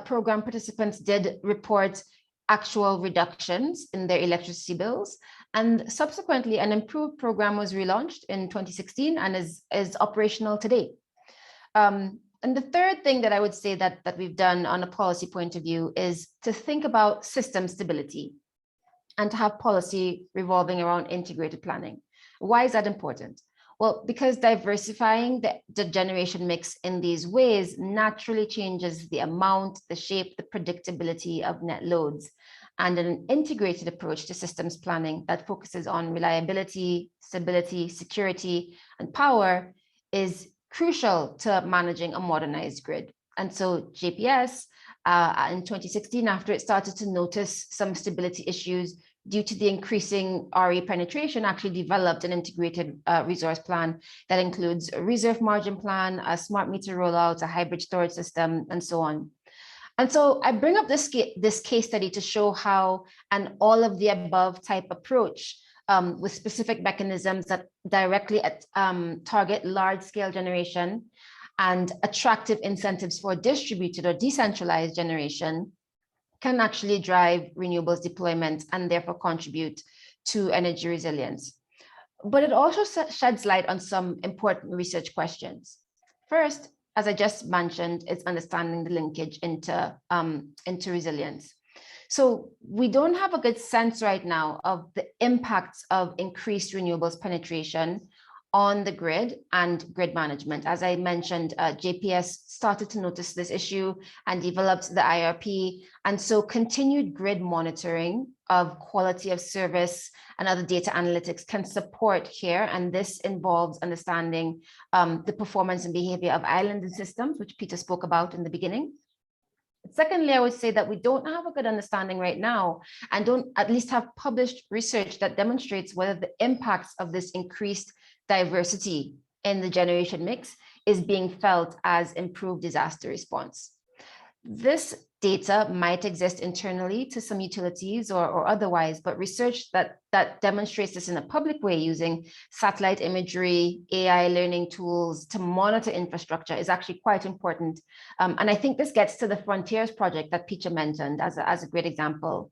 Program participants did report actual reductions in their electricity bills. And subsequently, an improved program was relaunched in 2016 and is operational today. And the third thing that I would say that we've done on a policy point of view is to think about system stability and to have policy revolving around integrated planning. Why is that important? Well, because diversifying the generation mix in these ways naturally changes the amount, the shape, the predictability of net loads. And an integrated approach to systems planning that focuses on reliability, stability, security, and power is crucial to managing a modernized grid. And so JPS in 2016, after it started to notice some stability issues due to the increasing RE penetration, actually developed an integrated resource plan that includes a reserve margin plan, a smart meter rollout, a hybrid storage system, and so on. And so I bring up this case study to show how an all of the above type approach with specific mechanisms that directly target large scale generation and attractive incentives for distributed or decentralized generation can actually drive renewables deployment and therefore contribute to energy resilience. But it also sheds light on some important research questions. First, as I just mentioned, is understanding the linkage into resilience. So we don't have a good sense right now of the impacts of increased renewables penetration on the grid and grid management. As I mentioned, JPS started to notice this issue and developed the IRP. And so continued grid monitoring of quality of service and other data analytics can support here. And this involves understanding the performance and behavior of islands and systems, which Peter spoke about in the beginning. Secondly, I would say that we don't have a good understanding right now and don't at least have published research that demonstrates whether the impacts of this increased diversity in the generation mix is being felt as improved disaster response. This data might exist internally to some utilities or otherwise, but research that demonstrates this in a public way using satellite imagery, AI learning tools to monitor infrastructure is actually quite important. And I think this gets to the Frontiers project that Peter mentioned as a great example.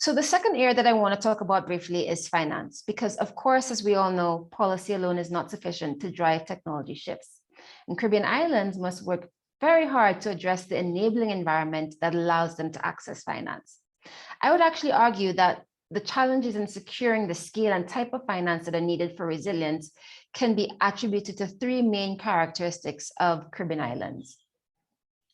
So the second area that I want to talk about briefly is finance, because of course, as we all know, policy alone is not sufficient to drive technology shifts. And Caribbean islands must work very hard to address the enabling environment that allows them to access finance. I would actually argue that the challenges in securing the scale and type of finance that are needed for resilience can be attributed to three main characteristics of Caribbean islands.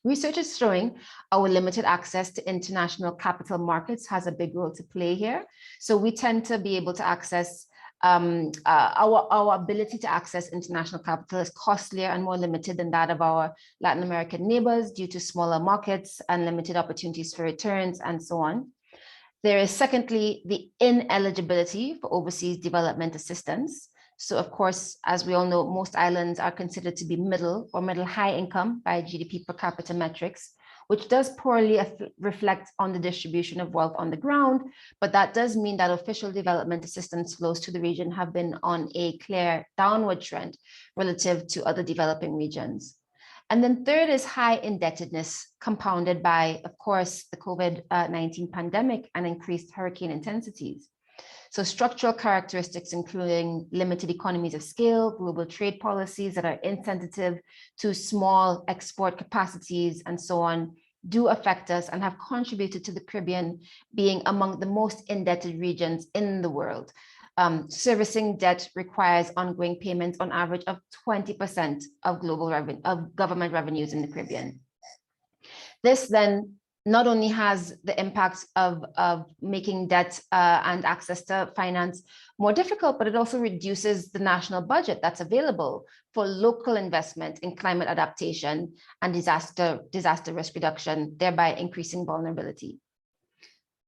Research is showing our limited access to international capital markets has a big role to play here. So we tend to be able to access, our ability to access international capital is costlier and more limited than that of our Latin American neighbors due to smaller markets and limited opportunities for returns and so on. There is secondly, the ineligibility for overseas development assistance. So of course, as we all know, most islands are considered to be middle or middle high income by GDP per capita metrics, which does poorly reflect on the distribution of wealth on the ground. But that does mean that official development assistance flows to the region have been on a clear downward trend relative to other developing regions. And then third is high indebtedness compounded by, of course, the COVID-19 pandemic and increased hurricane intensities. So structural characteristics, including limited economies of scale, global trade policies that are insensitive to small export capacities and so on, do affect us and have contributed to the Caribbean being among the most indebted regions in the world. Servicing debt requires ongoing payments on average of 20% of government revenues in the Caribbean. This then not only has the impacts of making debt and access to finance more difficult, but it also reduces the national budget that's available for local investment in climate adaptation and disaster risk reduction, thereby increasing vulnerability.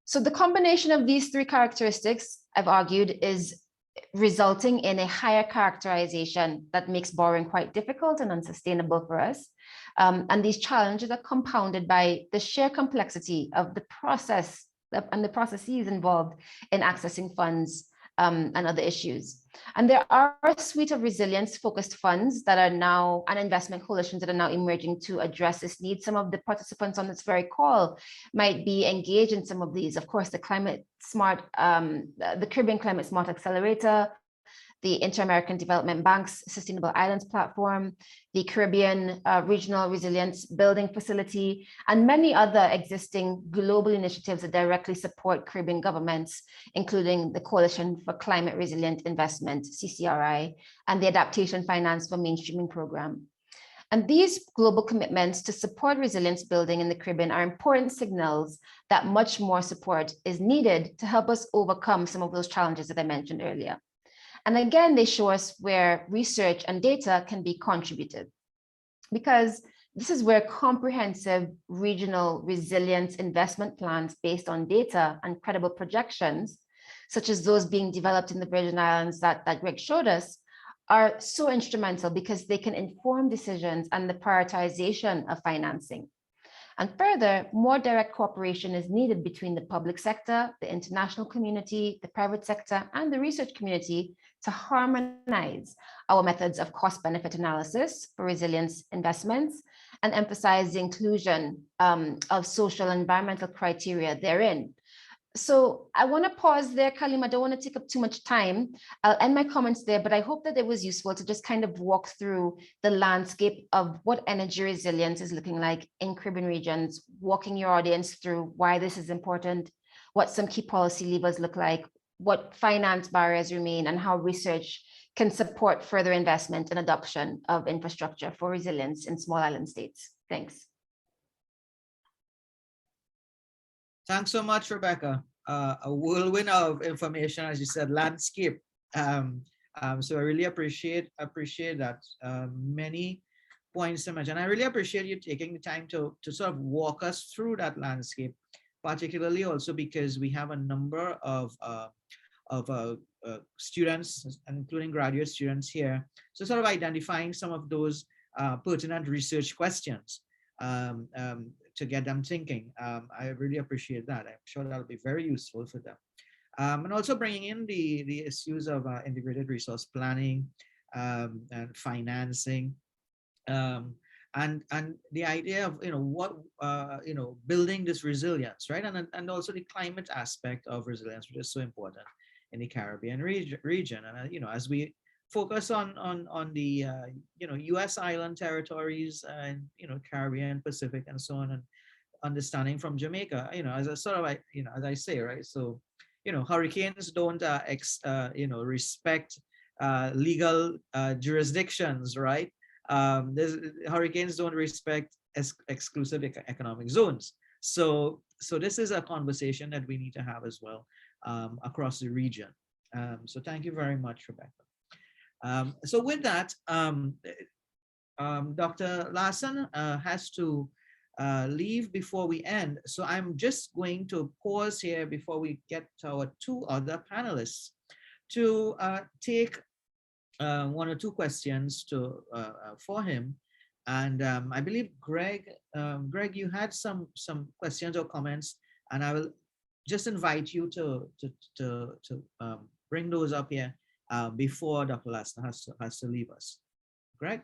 So the combination of these three characteristics, I've argued, is resulting in a higher characterization that makes borrowing quite difficult and unsustainable for us. And these challenges are compounded by the sheer complexity of the process and the processes involved in accessing funds and other issues. And there are a suite of resilience-focused funds that are now, and investment coalitions that are now emerging to address this need. Some of the participants on this very call might be engaged in some of these. Of course, the Climate Smart, the Caribbean Climate Smart Accelerator, the Inter-American Development Bank's Sustainable Islands Platform, the Caribbean Regional Resilience Building Facility, and many other existing global initiatives that directly support Caribbean governments, including the Coalition for Climate Resilient Investment, CCRI, and the Adaptation Finance for Mainstreaming Program. And these global commitments to support resilience building in the Caribbean are important signals that much more support is needed to help us overcome some of those challenges that I mentioned earlier. And again, they show us where research and data can be contributed, because this is where comprehensive regional resilience investment plans based on data and credible projections, such as those being developed in the Virgin Islands that Greg showed us, are so instrumental because they can inform decisions and the prioritization of financing. And further, more direct cooperation is needed between the public sector, the international community, the private sector, and the research community to harmonize our methods of cost-benefit analysis for resilience investments and emphasize the inclusion of social and environmental criteria therein. So I want to pause there, Kaleem. I don't want to take up too much time. I'll end my comments there, but I hope that it was useful to just kind of walk through the landscape of what energy resilience is looking like in Caribbean regions, walking your audience through why this is important, what some key policy levers look like, what finance barriers remain, and how research can support further investment and adoption of infrastructure for resilience in small island states. Thanks. Thanks so much, Rebekah. A whirlwind of information, as you said, landscape. So I really appreciate that. Many points to mention. I really appreciate you taking the time to sort of walk us through that landscape, particularly also because we have a number of students, including graduate students here. So sort of identifying some of those pertinent research questions to get them thinking. I really appreciate that. I'm sure that'll be very useful for them. And also bringing in the issues of integrated resource planning and financing, and the idea of building this resilience, right? And also the climate aspect of resilience, which is so important in the Caribbean region. And as we focus on the U.S. island territories and Caribbean, Pacific, and so on, and understanding from Jamaica, as a sort of as I say, right? So hurricanes don't respect legal jurisdictions, right? Hurricanes don't respect exclusive economic zones. So this is a conversation that we need to have as well across the region. So thank you very much, Rebekah. So with that, Dr. Larsen has to leave before we end. So I'm just going to pause here before we get to our two other panelists to take one or two questions for him. And I believe Greg, you had some questions or comments, and I will just invite you to bring those up here before Dr. Larsen has to leave us. Greg?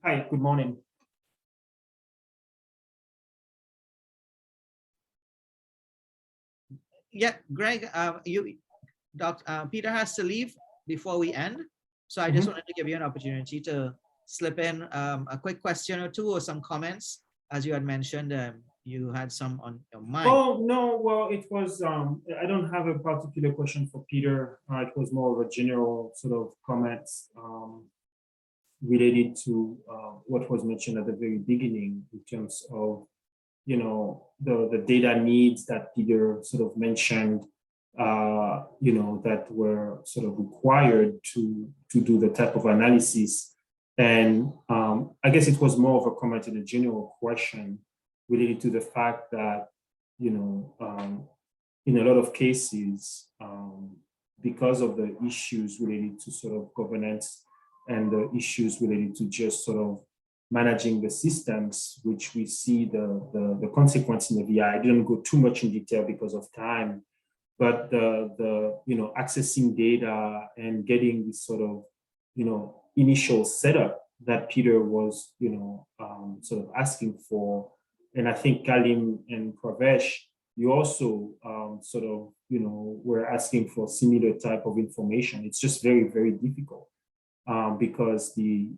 Hi, good morning. Yeah, Greg, Peter has to leave before we end. So I just wanted to give you an opportunity to slip in a quick question or two or some comments. As you had mentioned, you had some on your mind. Oh, no, well, it was, I don't have a particular question for Peter. It was more of a general sort of comments related to what was mentioned at the very beginning in terms of, the data needs that Peter sort of mentioned, that were sort of required to do the type of analysis. And I guess it was more of a comment and a general question related to the fact that, in a lot of cases, because of the issues related to sort of governance and the issues related to just sort of managing the systems, which we see the consequence in the VI. I didn't go too much in detail because of time, but the accessing data and getting this sort of initial setup that Peter was sort of asking for, and I think Kaleem and Pravesh you also sort of, we're asking for similar type of information. It's just very, very difficult because the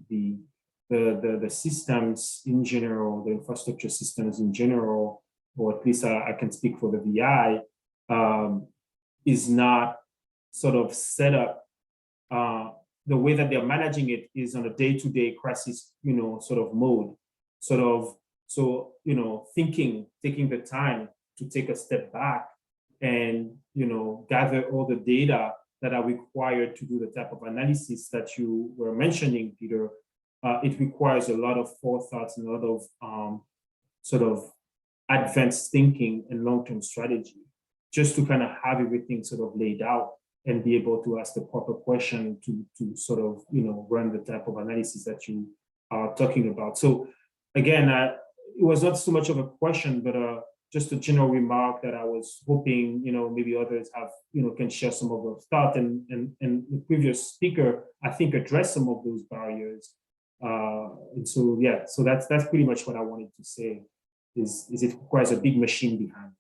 systems in general, the infrastructure systems in general, or at least I can speak for the VI, is not sort of set up. The way that they're managing it is on a day-to-day crisis, sort of mode, so, taking the time to take a step back and, gather all the data that are required to do the type of analysis that you were mentioning, Peter. It requires a lot of forethought and a lot of sort of advanced thinking and long-term strategy, just to kind of have everything sort of laid out and be able to ask the proper question to sort of, run the type of analysis that you are talking about. So again, it was not so much of a question, but just a general remark that I was hoping, maybe others have, can share some of those thoughts. And the previous speaker, I think, addressed some of those barriers. And so, yeah, so that's pretty much what I wanted to say, is it requires a big machine behind.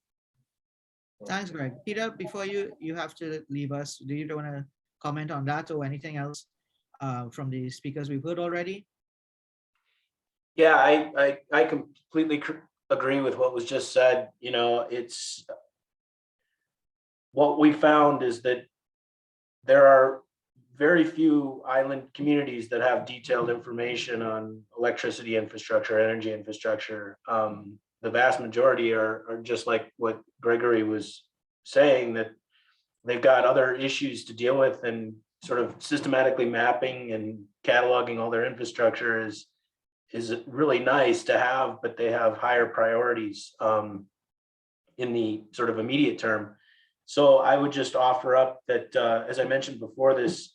Thanks, Greg. Peter, before you have to leave us, do you want to comment on that or anything else from the speakers we've heard already? Yeah, I completely agree with what was just said. It's what we found is that there are very few island communities that have detailed information on electricity infrastructure, energy infrastructure. The vast majority are just like what Gregory was saying, that they've got other issues to deal with, and sort of systematically mapping and cataloging all their infrastructure is really nice to have, but they have higher priorities in the sort of immediate term. So I would just offer up that, as I mentioned before, this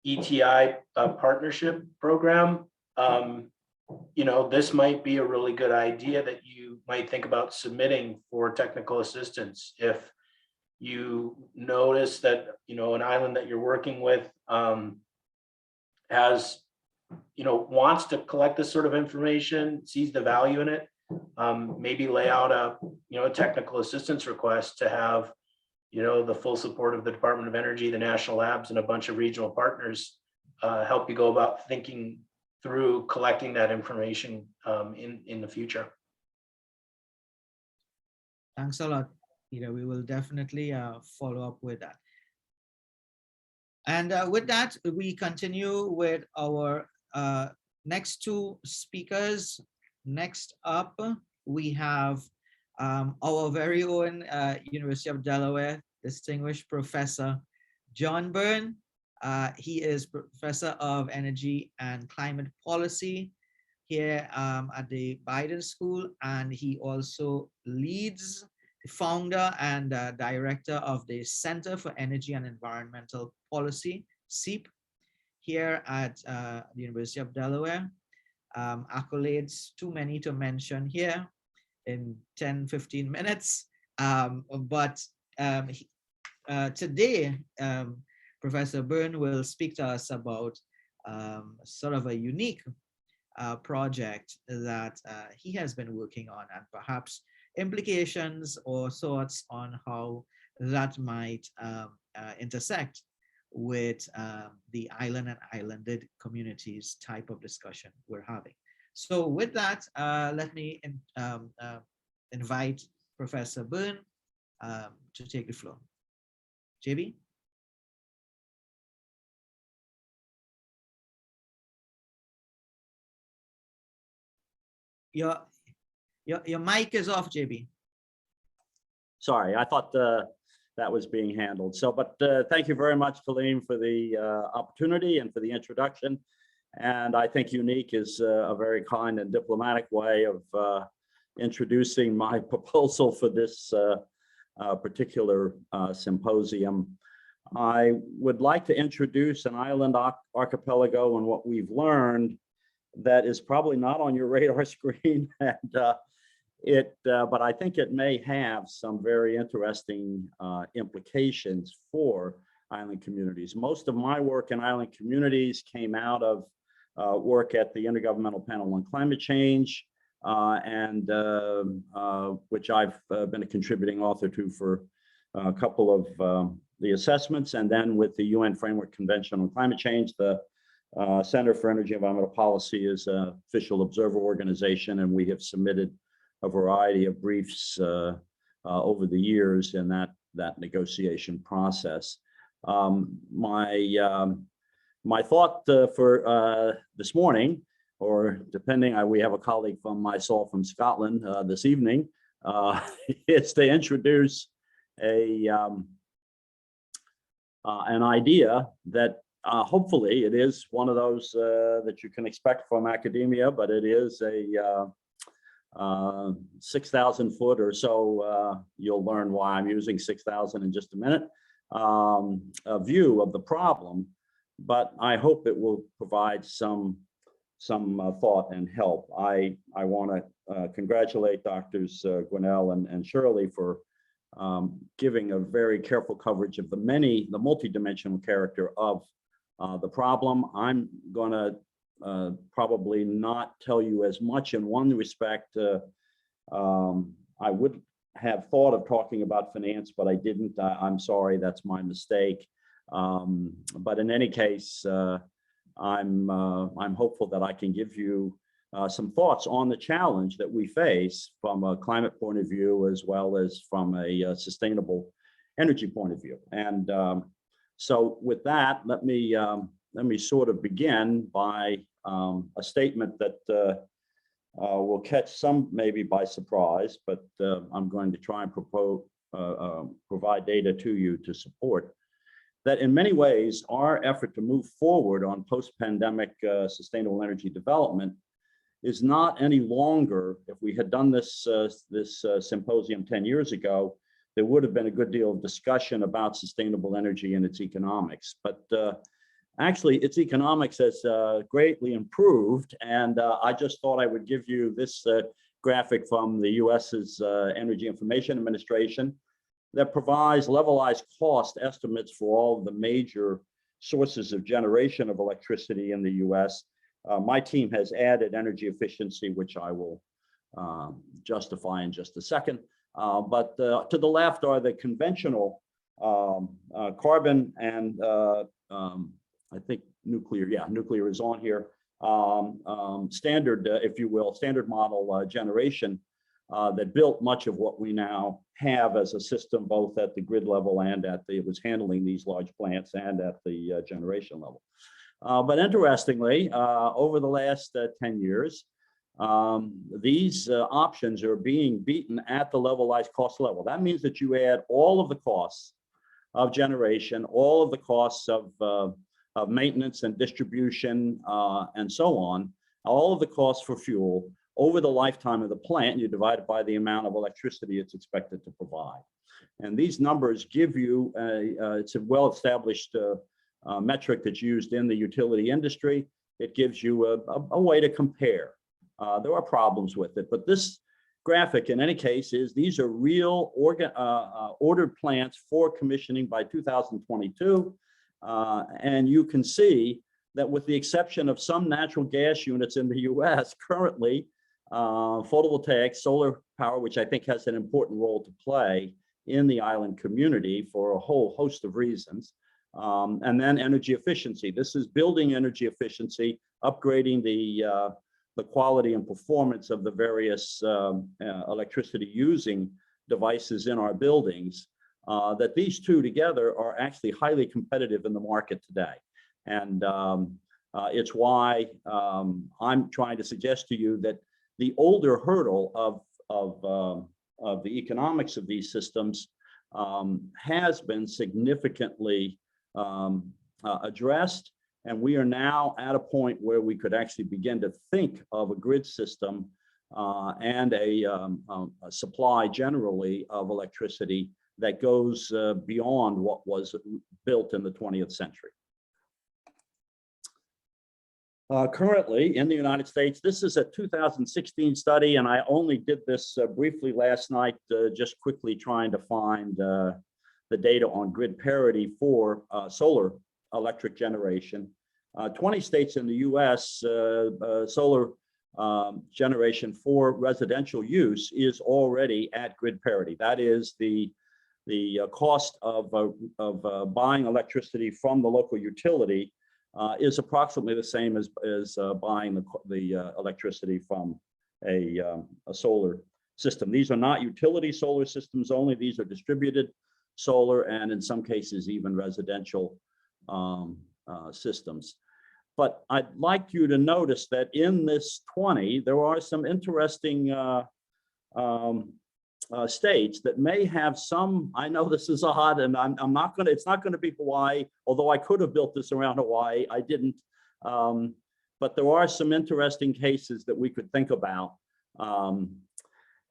ETI partnership program, this might be a really good idea that you might think about submitting for technical assistance. If you notice that, an island that you're working with has, wants to collect this sort of information, sees the value in it, maybe lay out a technical assistance request to have, the full support of the Department of Energy, the national labs, and a bunch of regional partners help you go about thinking through collecting that information in the future. Thanks a lot, Peter. We will definitely follow up with that. And with that, we continue with our next two speakers. Next up, we have our very own University of Delaware distinguished professor, John Byrne. He is professor of energy and climate policy here at the Biden School, and he also leads, the founder and director of the Center for Energy and Environmental Policy, CEEP, here at the University of Delaware. Accolades too many to mention here in 10-15 minutes, but today Professor Byrne will speak to us about sort of a unique project that he has been working on, and perhaps implications or thoughts on how that might intersect with the island and islanded communities type of discussion we're having. So with that, let me invite Professor Byrne to take the floor. JB? Your mic is off, JB. Sorry, I thought that was being handled. So, but thank you very much, Philipp, for the opportunity and for the introduction. And I think unique is a very kind and diplomatic way of introducing my proposal for this particular symposium. I would like to introduce an island archipelago and what we've learned that is probably not on your radar screen, and but I think it may have some very interesting implications for island communities. Most of my work in island communities came out of work at the Intergovernmental Panel on Climate Change, which I've been a contributing author to for a couple of the assessments, and then with the UN Framework Convention on Climate Change, the Center for Energy and Environmental Policy is an official observer organization, and we have submitted a variety of briefs over the years in that negotiation process. My thought for this morning, or depending, we have a colleague from myself from Scotland this evening, is to introduce an idea that hopefully it is one of those that you can expect from academia, but it is a 6,000 foot or so, you'll learn why I'm using 6,000 in just a minute, a view of the problem, but I hope it will provide some thought and help. I want to congratulate Doctors Guannel and Shirley for giving a very careful coverage of the multidimensional character of the problem. I'm going to probably not tell you as much in one respect. I would have thought of talking about finance, but I didn't. I'm sorry, that's my mistake. But in any case, I'm hopeful that I can give you some thoughts on the challenge that we face from a climate point of view, as well as from a sustainable energy point of view. And so with that, let me sort of begin by a statement that will catch some maybe by surprise, but I'm going to try and provide data to you to support that in many ways, our effort to move forward on post-pandemic sustainable energy development is not any longer. If we had done this symposium 10 years ago, there would have been a good deal of discussion about sustainable energy and its economics. But actually, its economics has greatly improved. And I just thought I would give you this graphic from the US's Energy Information Administration that provides levelized cost estimates for all of the major sources of generation of electricity in the US. My team has added energy efficiency, which I will justify in just a second. But to the left are the conventional carbon and I think nuclear, nuclear is on here. Standard, if you will, standard model generation that built much of what we now have as a system, both at the grid level and it was handling these large plants and at the generation level. But interestingly, over the last 10 years, these options are being beaten at the levelized cost level. That means that you add all of the costs of generation, all of the costs of maintenance and distribution and so on, all of the costs for fuel over the lifetime of the plant, you divide it by the amount of electricity it's expected to provide. And these numbers give you, it's a well-established metric that's used in the utility industry. It gives you a way to compare. There are problems with it, but this graphic in any case is these are real ordered plants for commissioning by 2022. And you can see that with the exception of some natural gas units in the US currently, photovoltaic, solar power, which I think has an important role to play in the island community for a whole host of reasons. And then energy efficiency. This is building energy efficiency, upgrading the quality and performance of the various electricity using devices in our buildings, that these two together are actually highly competitive in the market today. And it's why I'm trying to suggest to you that the older hurdle of the economics of these systems has been significantly addressed. And we are now at a point where we could actually begin to think of a grid system and a supply generally of electricity that goes beyond what was built in the 20th century. Currently in the United States, this is a 2016 study, and I only did this briefly last night, just quickly trying to find the data on grid parity for solar electric generation. 20 states in the US, solar generation for residential use is already at grid parity. That is the cost of buying electricity from the local utility is approximately the same as buying the electricity from a solar system. These are not utility solar systems only. These are distributed solar and in some cases even residential systems. But I'd like you to notice that in this 20, there are some interesting states that may have some, I know this is odd and I'm not gonna, it's not gonna be Hawaii, although I could have built this around Hawaii, I didn't. But there are some interesting cases that we could think about.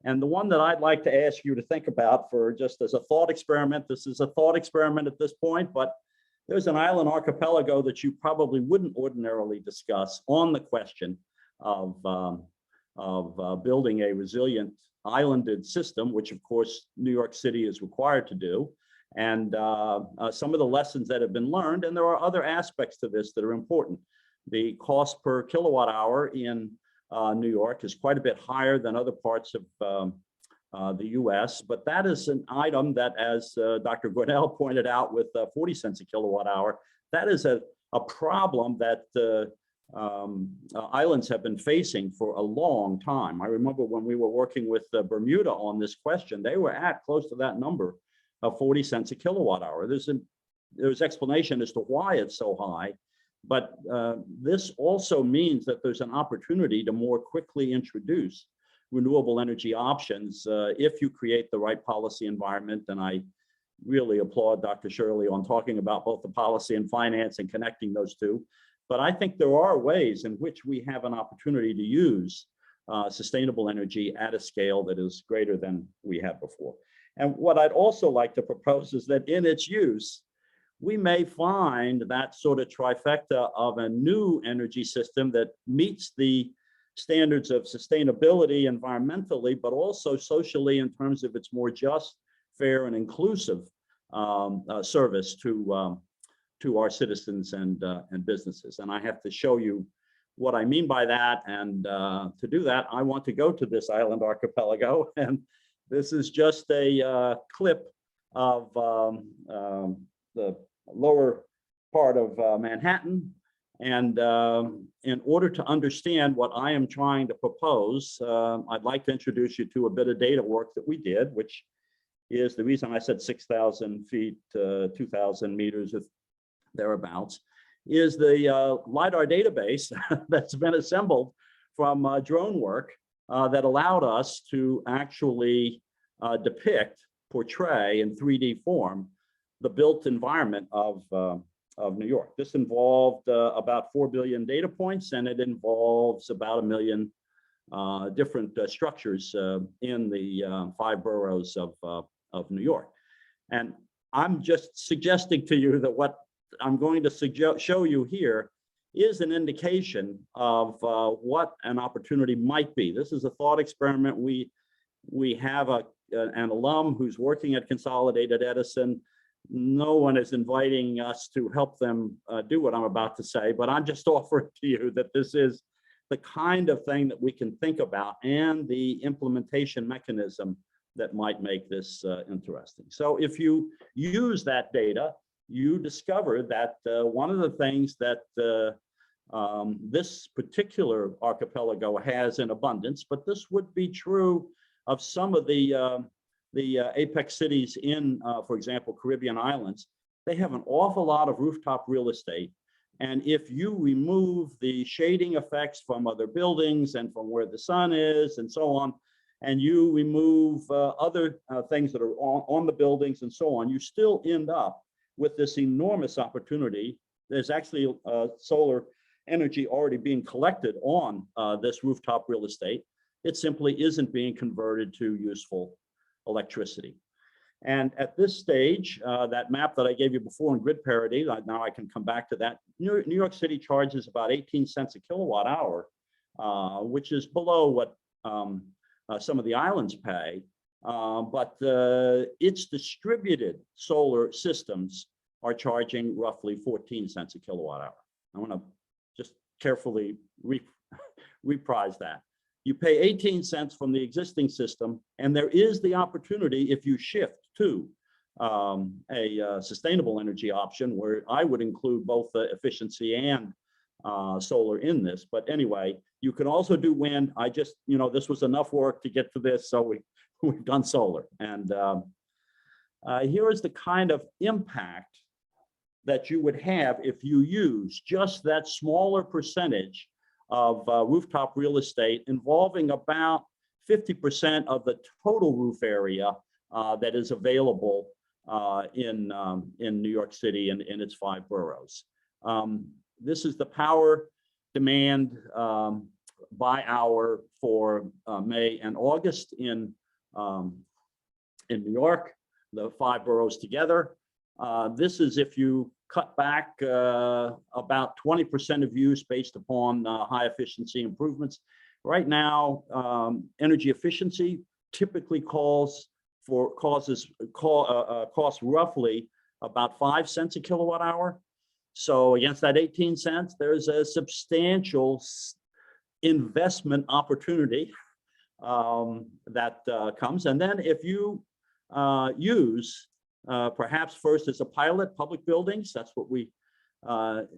And the one that I'd like to ask you to think about for just as a thought experiment, this is a thought experiment at this point, but there's an island archipelago that you probably wouldn't ordinarily discuss on the question of building a resilient islanded system, which of course New York City is required to do. And some of the lessons that have been learned, and there are other aspects to this that are important. The cost per kilowatt hour in New York is quite a bit higher than other parts of the US, but that is an item that, as Dr. Guannel pointed out, with 40 cents a kilowatt hour, that is a problem that islands have been facing for a long time. I remember when we were working with Bermuda on this question, they were at close to that number of 40 cents a kilowatt hour. There's explanation as to why it's so high, but this also means that there's an opportunity to more quickly introduce renewable energy options if you create the right policy environment. And I really applaud Dr. Shirley on talking about both the policy and finance and connecting those two. But I think there are ways in which we have an opportunity to use sustainable energy at a scale that is greater than we had before. And what I'd also like to propose is that in its use, we may find that sort of trifecta of a new energy system that meets the standards of sustainability environmentally, but also socially in terms of its more just, fair, and inclusive service to our citizens and businesses. And I have to show you what I mean by that. And to do that, I want to go to this island archipelago. And this is just a clip of the lower part of Manhattan. And in order to understand what I am trying to propose, I'd like to introduce you to a bit of data work that we did, which is the reason I said 6,000 feet, 2,000 meters, if thereabouts, is the LiDAR database that's been assembled from drone work that allowed us to actually portray in 3D form the built environment of New York. This involved about 4 billion data points, and it involves about 1 million different structures in the 5 boroughs of New York. And I'm just suggesting to you that what I'm going to show you here is an indication of what an opportunity might be. This is a thought experiment. We have an alum who's working at Consolidated Edison. No one is inviting us to help them do what I'm about to say, but I'm just offering to you that this is the kind of thing that we can think about and the implementation mechanism that might make this interesting. So if you use that data, you discover that one of the things that this particular archipelago has in abundance, but this would be true of some of the apex cities in, for example, Caribbean islands, they have an awful lot of rooftop real estate. And if you remove the shading effects from other buildings and from where the sun is and so on, and you remove other things that are on the buildings and so on, you still end up with this enormous opportunity. There's actually solar energy already being collected on this rooftop real estate. It simply isn't being converted to useful electricity. And at this stage, that map that I gave you before in grid parity, now I can come back to that. New York City charges about 18 cents a kilowatt hour, which is below what some of the islands pay. But its distributed solar systems are charging roughly 14 cents a kilowatt hour. I want to just carefully reprise that. You pay 18 cents from the existing system, and there is the opportunity if you shift to a sustainable energy option, where I would include both the efficiency and solar in this. But anyway, you can also do wind. I just, this was enough work to get to this, so we've done solar. And here is the kind of impact that you would have if you use just that smaller percentage of rooftop real estate, involving about 50% of the total roof area that is available in New York City and in its 5 boroughs. This is the power demand by hour for May and August in New York, the 5 boroughs together. This is if you cut back about 20% of use based upon high efficiency improvements. Right now, energy efficiency typically costs roughly about 5 cents a kilowatt hour. So against that 18 cents, there's a substantial investment opportunity that comes. And then if you use perhaps first as a pilot public buildings, that's what we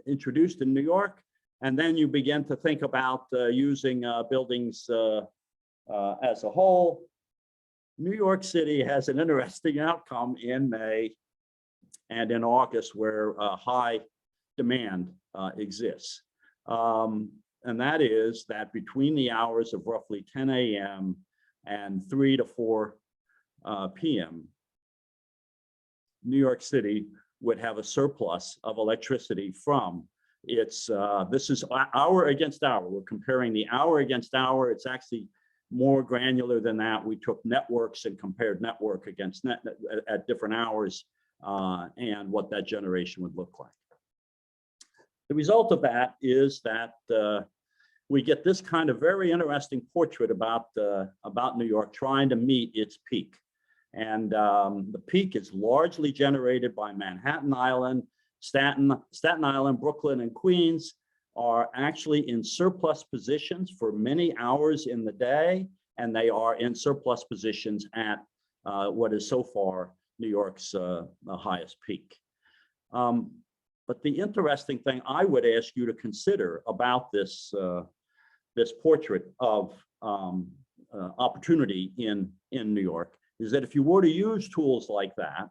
introduced in New York. And then you begin to think about using buildings as a whole. New York City has an interesting outcome in May and in August where high demand exists. And that is that between the hours of roughly 10 a.m. and 3 to 4 p.m., New York City would have a surplus of electricity from its, this is hour against hour. We're comparing the hour against hour. It's actually more granular than that. We took networks and compared network against net at different hours and what that generation would look like. The result of that is that we get this kind of very interesting portrait about New York trying to meet its peak. And the peak is largely generated by Manhattan Island, Staten Island, Brooklyn, and Queens are actually in surplus positions for many hours in the day, and they are in surplus positions at what is so far New York's highest peak. But the interesting thing I would ask you to consider about this, this portrait of opportunity in New York is that if you were to use tools like that,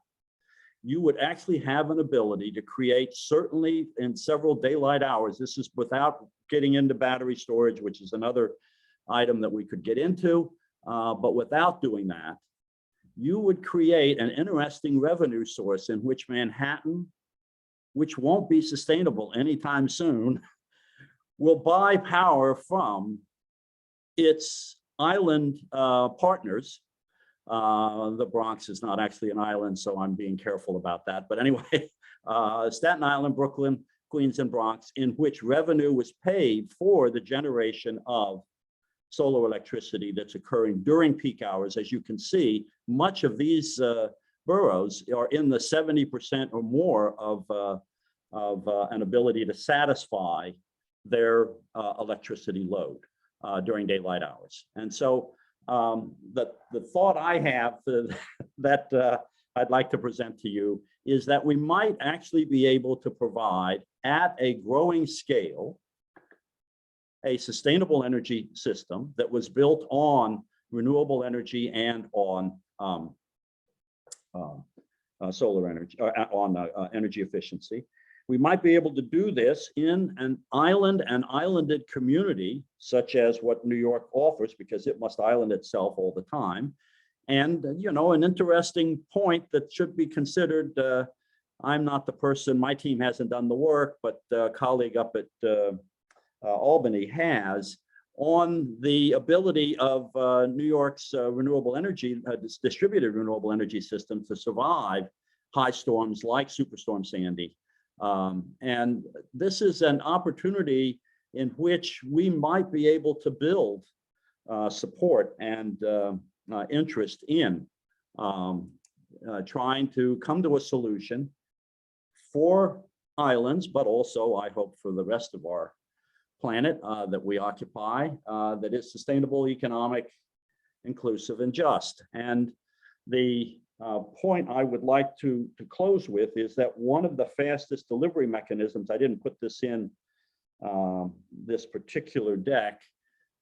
you would actually have an ability to create, certainly in several daylight hours. This is without getting into battery storage, which is another item that we could get into. But without doing that, you would create an interesting revenue source in which Manhattan, which won't be sustainable anytime soon, will buy power from its island partners. The Bronx is not actually an island, so I'm being careful about that. But anyway, Staten Island, Brooklyn, Queens, and Bronx, in which revenue was paid for the generation of solar electricity that's occurring during peak hours. As you can see, much of these boroughs are in the 70% or more of an ability to satisfy their electricity load during daylight hours. And so the thought I have that I'd like to present to you is that we might actually be able to provide at a growing scale a sustainable energy system that was built on renewable energy and on solar energy, or on energy efficiency. We might be able to do this in an island and islanded community, such as what New York offers, because it must island itself all the time. And, you know, an interesting point that should be considered, I'm not the person, my team hasn't done the work, but a colleague up at Albany has, on the ability of New York's renewable energy, distributed renewable energy system to survive high storms like Superstorm Sandy. And this is an opportunity in which we might be able to build support and interest in trying to come to a solution for islands, but also, I hope, for the rest of our planet that we occupy that is sustainable, economic, inclusive, and just. And the point I would like to close with is that one of the fastest delivery mechanisms, I didn't put this in this particular deck,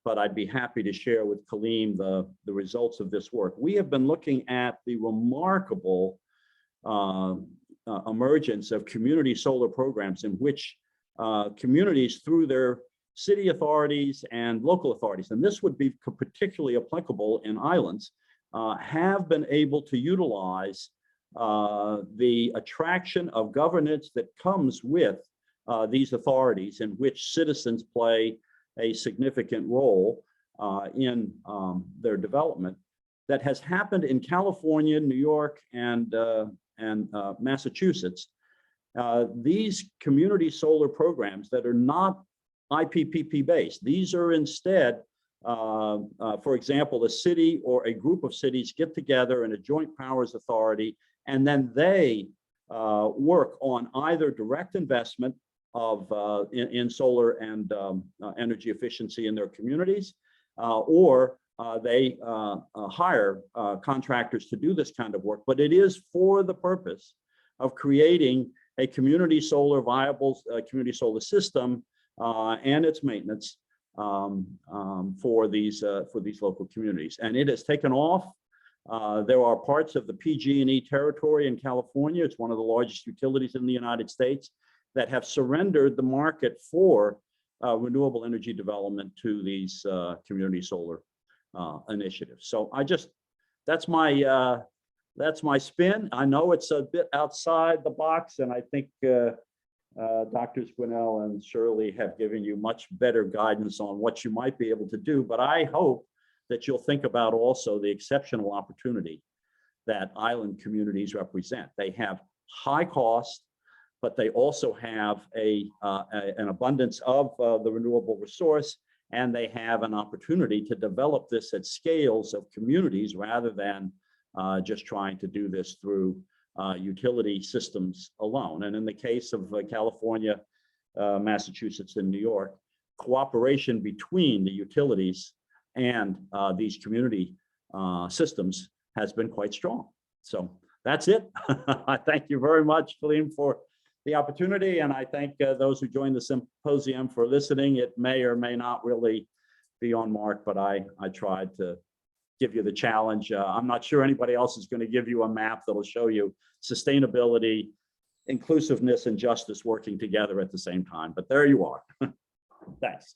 but I'd be happy to share with Kaleem the results of this work. We have been looking at the remarkable emergence of community solar programs in which communities, through their city authorities and local authorities, and this would be particularly applicable in islands, have been able to utilize the attraction of governance that comes with these authorities, in which citizens play a significant role in their development, that has happened in California, New York, and Massachusetts. These community solar programs that are not IPPP based, these are instead, for example, a city or a group of cities get together in a joint powers authority, and then they work on either direct investment of in solar and energy efficiency in their communities, or they hire contractors to do this kind of work. But it is for the purpose of creating a community solar viable community solar system and its maintenance for these local communities. And it has taken off. There are parts of the PG&E territory in California, it's one of the largest utilities in the United States, that have surrendered the market for renewable energy development to these community solar initiatives. So that's my spin. I know it's a bit outside the box, and I think Drs. Guannel and Shirley have given you much better guidance on what you might be able to do, but I hope that you'll think about also the exceptional opportunity that island communities represent. They have high cost, but they also have an abundance of the renewable resource, and they have an opportunity to develop this at scales of communities rather than just trying to do this through utility systems alone. And in the case of California, Massachusetts, and New York, cooperation between the utilities and these community systems has been quite strong. So that's it. I thank you very much, Philipp, for the opportunity, and I thank those who joined the symposium for listening. It may or may not really be on mark, but I tried to give you the challenge. I'm not sure anybody else is going to give you a map that'll show you sustainability, inclusiveness, and justice working together at the same time, but there you are. Thanks.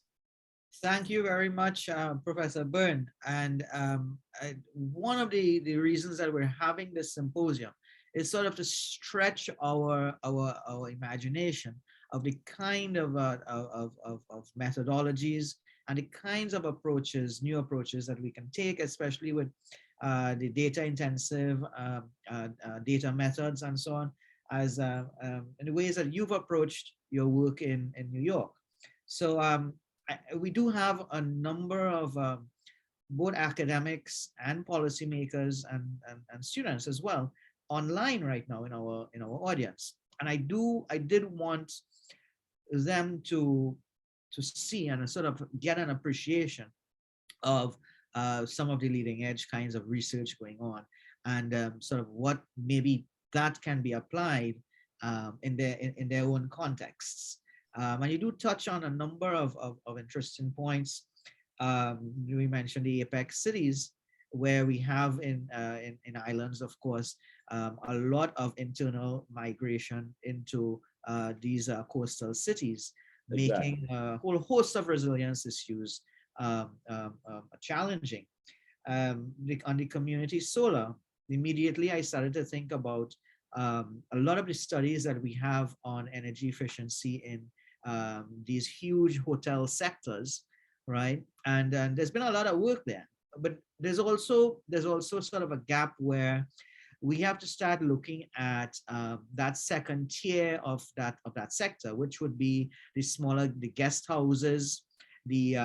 Thank you very much, Professor Byrne. And one of the reasons that we're having this symposium is sort of to stretch our imagination of the kind of methodologies and the kinds of approaches, new approaches that we can take, especially with the data-intensive data methods and so on, as in the ways that you've approached your work in New York. So we do have a number of both academics and policymakers and students as well online right now in our audience, and I did want them to see and sort of get an appreciation of some of the leading edge kinds of research going on, and sort of what maybe that can be applied in their own contexts. And you do touch on a number of interesting points. We mentioned the apex cities, where we have in islands, of course, a lot of internal migration into these coastal cities, Exactly. making a whole host of resilience issues challenging. On the community solar, immediately I started to think about a lot of the studies that we have on energy efficiency in these huge hotel sectors, right? And there's been a lot of work there, but there's also sort of a gap where we have to start looking at that second tier of that sector, which would be the guest houses, the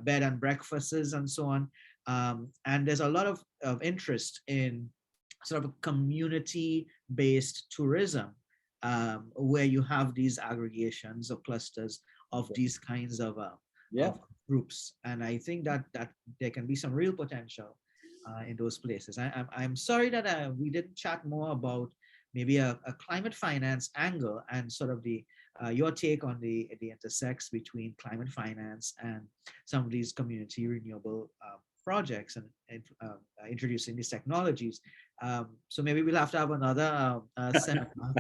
bed and breakfasts, and so on. And there's a lot of interest in sort of community-based tourism where you have these aggregations or clusters of these kinds of, of groups. And I think that there can be some real potential in those places. I'm sorry that we didn't chat more about maybe a climate finance angle and sort of the your take on the intersects between climate finance and some of these community renewable projects and introducing these technologies. So maybe we'll have to have another seminar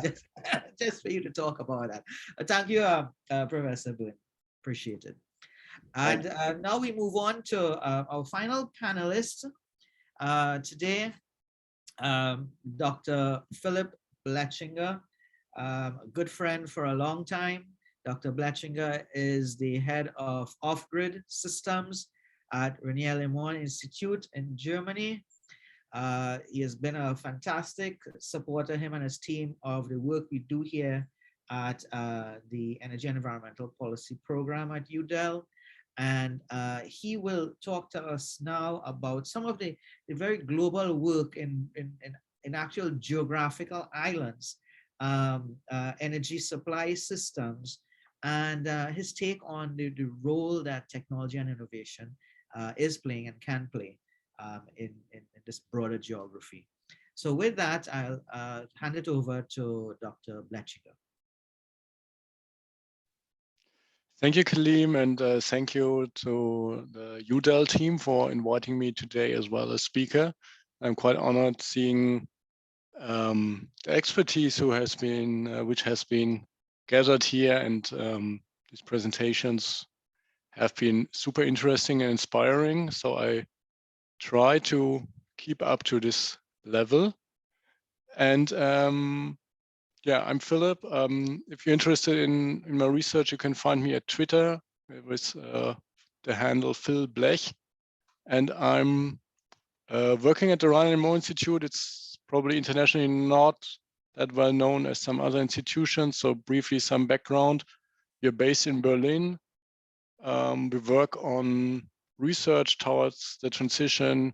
just for you to talk about that. Thank you, Professor Byrne. Appreciate it. And now we move on to our final panelist today, Dr. Philipp Blechinger, a good friend for a long time. Dr. Blechinger is the head of off-grid systems at Reiner Lemoine Institute in Germany. He has been a fantastic supporter, him and his team, of the work we do here at the Energy and Environmental Policy Program at UDEL. And he will talk to us now about some of the very global work in actual geographical islands, energy supply systems, and his take on the role that technology and innovation is playing and can play in this broader geography. So with that, I'll hand it over to Dr. Blechinger. Thank you, Kaleem, and thank you to the UDEL team for inviting me today as well as speaker. I'm quite honored seeing the expertise which has been gathered here, and these presentations have been super interesting and inspiring. So I try to keep up to this level. And yeah, I'm Philipp. If you're interested in my research, you can find me at Twitter with the handle Phil Blech. And I'm working at the Reiner Lemoine Institute. It's probably internationally not that well known as some other institutions. So briefly, some background. We're based in Berlin. We work on research towards the transition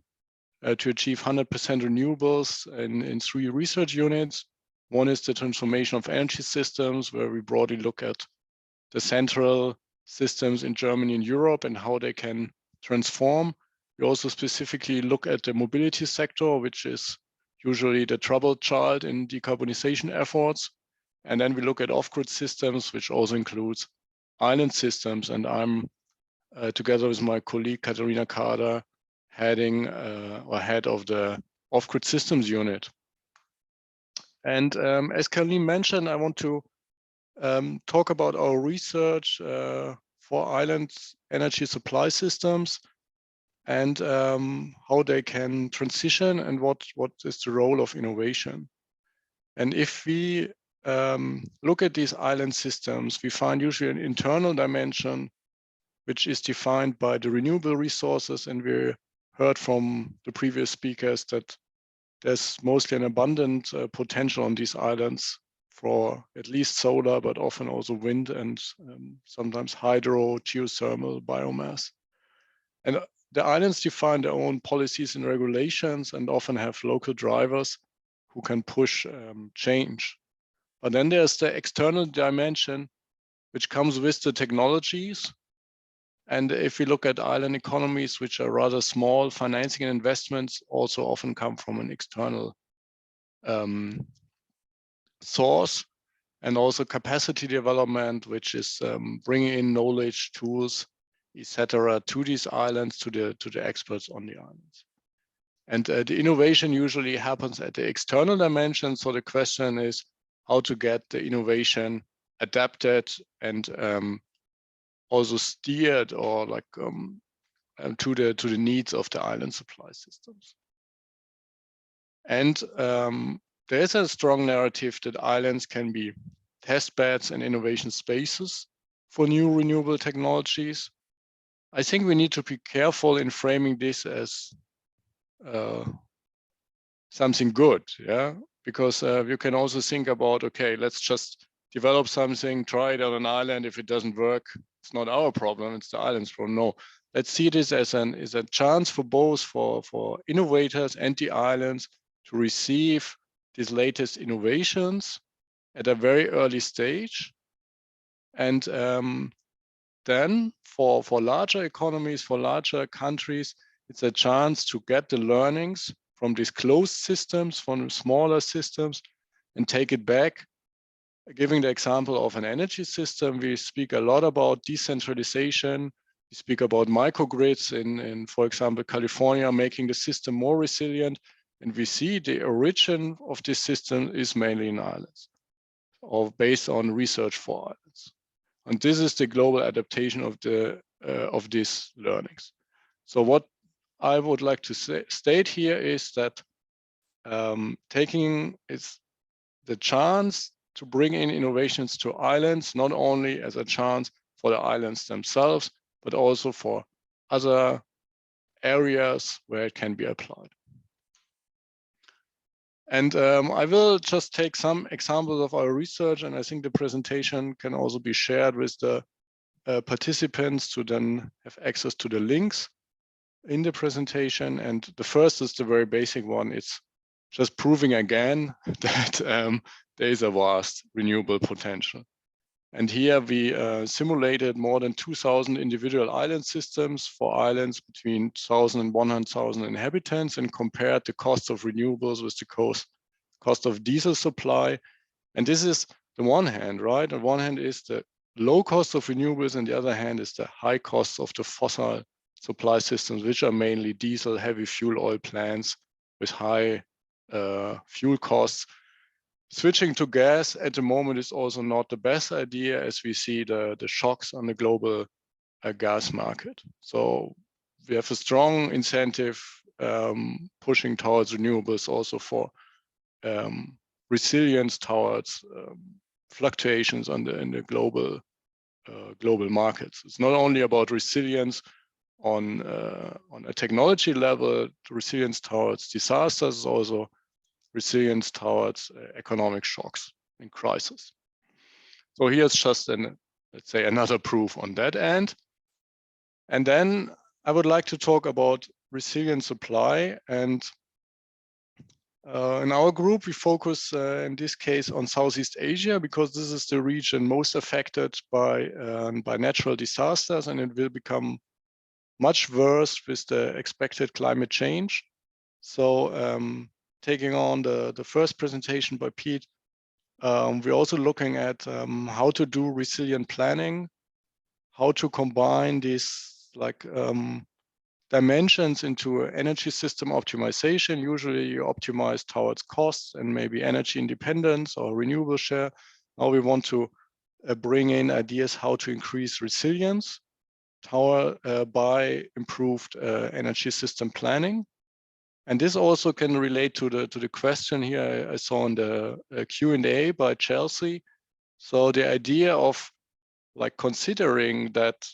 to achieve 100% renewables in 3 research units. One is the transformation of energy systems, where we broadly look at the central systems in Germany and Europe and how they can transform. We also specifically look at the mobility sector, which is usually the troubled child in decarbonization efforts. And then we look at off-grid systems, which also includes island systems. And I'm, together with my colleague, Katharina Kader, head of the off-grid systems unit. And as Kaleem mentioned, I want to talk about our research for island energy supply systems and how they can transition and what is the role of innovation. And if we look at these island systems, we find usually an internal dimension, which is defined by the renewable resources. And we heard from the previous speakers that there's mostly an abundant potential on these islands for at least solar, but often also wind and sometimes hydro, geothermal, biomass. And the islands define their own policies and regulations and often have local drivers who can push change. But then there's the external dimension, which comes with the technologies. And if we look at island economies, which are rather small, financing and investments also often come from an external source, and also capacity development, which is bringing in knowledge, tools, etc., to these islands, to the experts on the islands. And the innovation usually happens at the external dimension. So the question is how to get the innovation adapted and also steered or like to the needs of the island supply systems. And there is a strong narrative that islands can be test beds and innovation spaces for new renewable technologies. I think we need to be careful in framing this as something good, yeah, because you can also think about, okay, let's just develop something, try it on an island. If it doesn't work, it's not our problem, it's the island's problem. No, let's see this as a chance for both for innovators and the islands to receive these latest innovations at a very early stage. And then for larger economies, for larger countries, it's a chance to get the learnings from these closed systems, from smaller systems, and take it back. Giving the example of an energy system, we speak a lot about decentralization. We speak about microgrids in, for example, California, making the system more resilient. And we see the origin of this system is mainly in islands, or based on research for islands. And this is the global adaptation of these learnings. So what I would like to state here is that taking is the chance to bring in innovations to islands, not only as a chance for the islands themselves, but also for other areas where it can be applied. And I will just take some examples of our research, and I think the presentation can also be shared with the participants to then have access to the links in the presentation. And the first is the very basic one. It's just proving again that there is a vast renewable potential. And here we simulated more than 2,000 individual island systems for islands between 1,000 and 100,000 inhabitants, and compared the cost of renewables with the cost of diesel supply. And this is the one hand, right? On one hand is the low cost of renewables, and the other hand is the high cost of the fossil supply systems, which are mainly diesel, heavy fuel oil plants with high fuel costs. Switching to gas at the moment is also not the best idea, as we see the shocks on the global gas market. So we have a strong incentive pushing towards renewables, also for resilience towards fluctuations in the global markets. It's not only about resilience on a technology level, resilience towards disasters, is also resilience towards economic shocks and crisis. So here's just let's say another proof on that end. And then I would like to talk about resilient supply. And in our group, we focus in this case on Southeast Asia, because this is the region most affected by natural disasters, and it will become much worse with the expected climate change. So taking on the first presentation by Pete, we're also looking at how to do resilient planning, how to combine these dimensions into energy system optimization. Usually you optimize towards costs and maybe energy independence or renewable share. Now we want to bring in ideas how to increase resilience by improved energy system planning. And this also can relate to the question here I saw in the Q&A by Chelsea. So the idea of considering that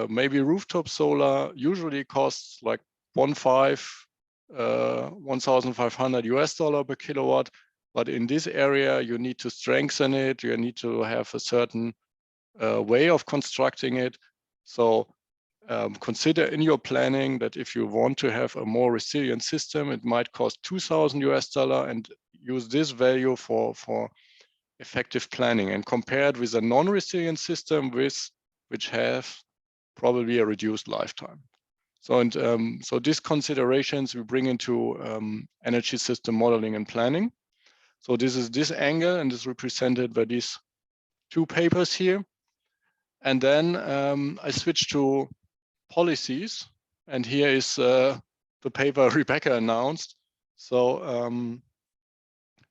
maybe rooftop solar usually costs like $1,500 per kilowatt, but in this area you need to strengthen it. You need to have a certain way of constructing it. So consider in your planning that if you want to have a more resilient system, it might cost $2,000, and use this value for effective planning, and compare it with a non-resilient system which has probably a reduced lifetime. So so these considerations we bring into energy system modeling and planning. So this is this angle, and is represented by these two papers here. And then I switch to policies, and here is the paper Rebekah announced. So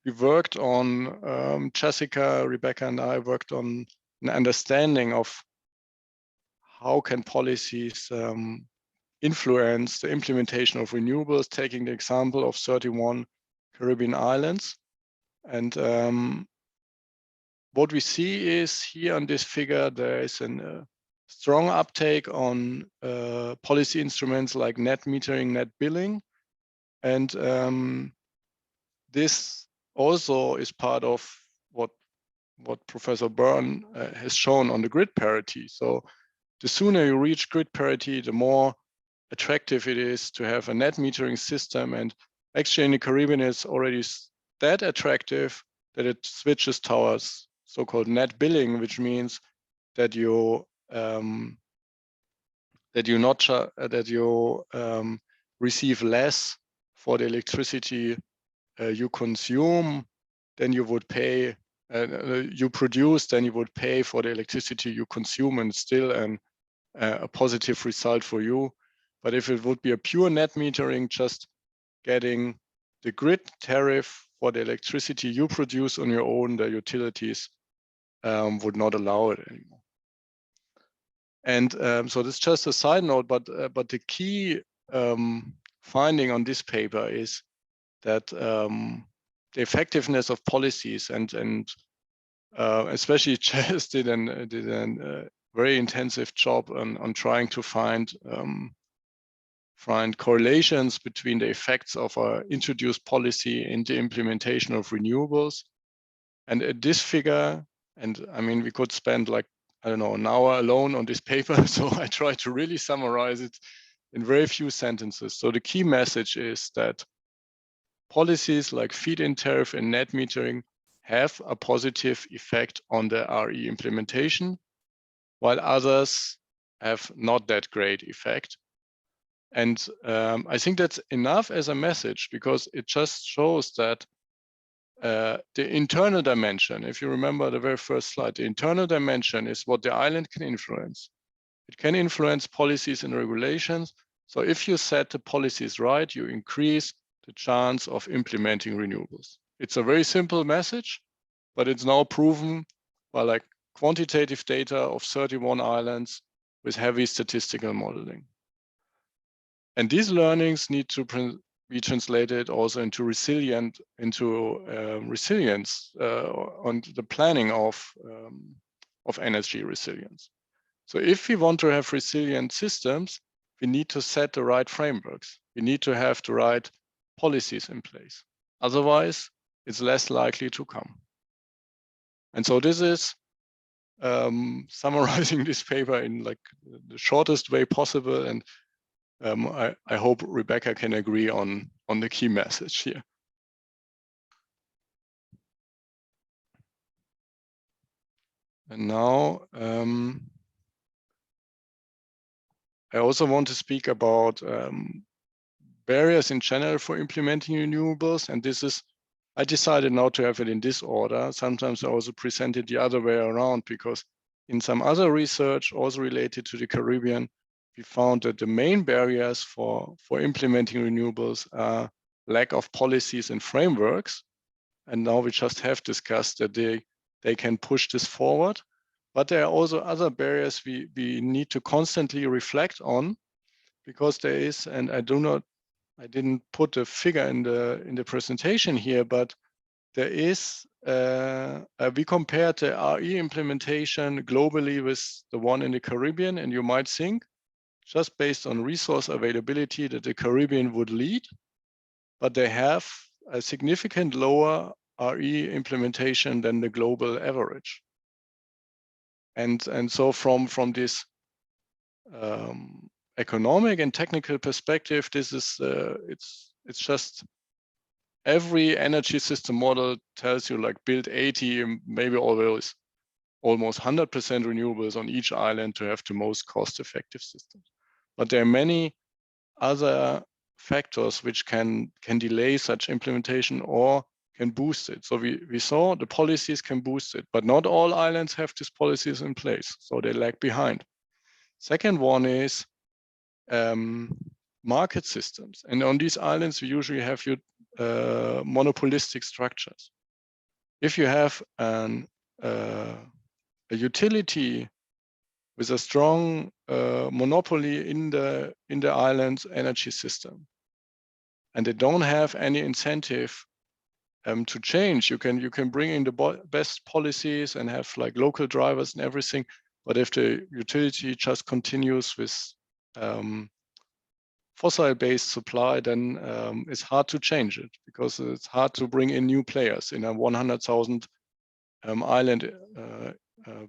we worked on, Jessica, Rebekah, and I worked on an understanding of how can policies influence the implementation of renewables, taking the example of 31 Caribbean islands. And what we see is here on this figure, there is a strong uptake on policy instruments like net metering, net billing. And this also is part of what Professor Byrne has shown on the grid parity. So the sooner you reach grid parity, the more attractive it is to have a net metering system. And actually in the Caribbean, it's already that attractive that it switches towards so-called net billing, which means that you receive less for the electricity you consume than you would pay. You produce, then you would pay for the electricity you consume, and still a positive result for you. But if it would be a pure net metering, just getting the grid tariff for the electricity you produce on your own, the utilities would not allow it anymore. And so this is just a side note, but the key finding on this paper is that the effectiveness of policies and especially Chess did a very intensive job on trying to find correlations between the effects of our introduced policy and the implementation of renewables. And this figure, and I mean, we could spend like, I don't know, an hour alone on this paper. So I try to really summarize it in very few sentences. So the key message is that policies like feed-in tariff and net metering have a positive effect on the RE implementation, while others have not that great effect. And I think that's enough as a message, because it just shows that the internal dimension, if you remember the very first slide, the internal dimension is what the island can influence. It can influence policies and regulations. So if you set the policies right, you increase the chance of implementing renewables. It's a very simple message, but it's now proven by like quantitative data of 31 islands with heavy statistical modeling. And these learnings need to be translated also into resilience on the planning of energy resilience. So if we want to have resilient systems, we need to set the right frameworks. We need to have the right policies in place. Otherwise, it's less likely to come. And so this is summarizing this paper in like the shortest way possible. And I hope Rebekah can agree on the key message here. And now I also want to speak about barriers in general for implementing renewables. And this is, I decided now to have it in this order. Sometimes I also present it the other way around, because in some other research also related to the Caribbean, we found that the main barriers for implementing renewables are lack of policies and frameworks. And now we just have discussed that they can push this forward. But there are also other barriers we need to constantly reflect on, because there is, and I didn't put a figure in the presentation here, but there is, we compared the RE implementation globally with the one in the Caribbean, and you might think, just based on resource availability, that the Caribbean would lead, but they have a significant lower RE implementation than the global average. And so from this economic and technical perspective, this is it's just every energy system model tells you like build 80, maybe always almost 100% renewables on each island to have the most cost-effective system. But there are many other factors which can delay such implementation or can boost it. So we saw the policies can boost it, but not all islands have these policies in place, so they lag behind. Second one is market systems. And on these islands, we usually have monopolistic structures. If you have a utility with a strong monopoly in the island's energy system, and they don't have any incentive to change, you can bring in the best policies and have like local drivers and everything. But if the utility just continues with fossil-based supply, then it's hard to change it, because it's hard to bring in new players in a 100,000 island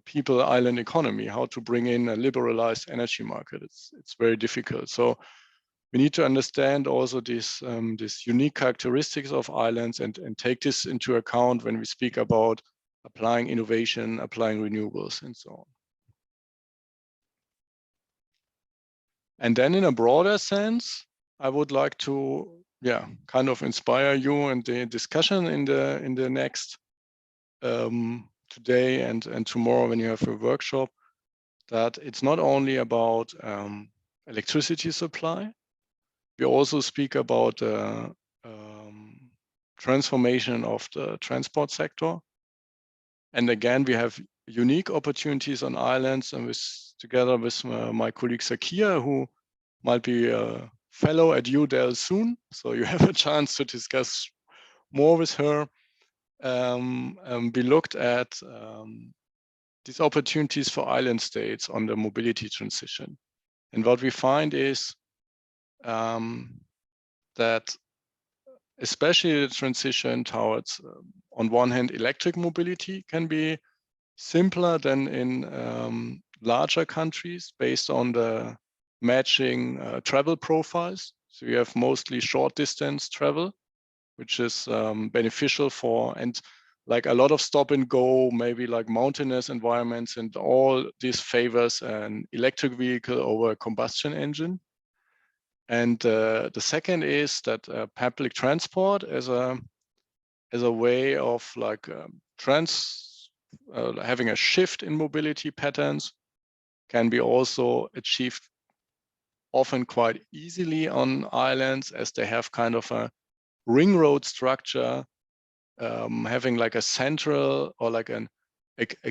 people island economy. How to bring in a liberalized energy market? It's very difficult. So we need to understand also this unique characteristics of islands and take this into account when we speak about applying innovation, applying renewables, and so on. And then in a broader sense, I would like to, kind of inspire you in the discussion in the next today and tomorrow when you have a workshop, that it's not only about electricity supply. We also speak about transformation of the transport sector. And again, we have unique opportunities on islands, and together with my colleague Sakia, who might be a fellow at UDEL soon. So you have a chance to discuss more with her. We looked at these opportunities for island states on the mobility transition. And what we find is that especially the transition towards, on one hand, electric mobility can be simpler than in larger countries based on the matching travel profiles. So you have mostly short distance travel, which is beneficial for, and like a lot of stop and go, maybe like mountainous environments, and all this favors an electric vehicle over a combustion engine. And the second is that public transport as a way of like having a shift in mobility patterns can be also achieved often quite easily on islands, as they have kind of a ring road structure, having like a central or like a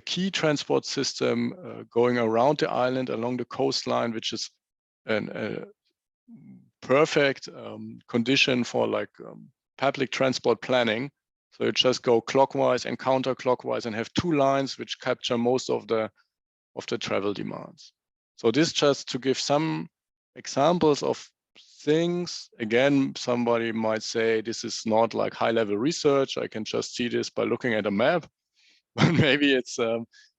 key transport system going around the island along the coastline, which is a perfect condition for like public transport planning. So you just go clockwise and counterclockwise and have two lines which capture most of the travel demands. So this just to give some examples of things. Again, somebody might say this is not like high-level research. I can just see this by looking at a map. But maybe it's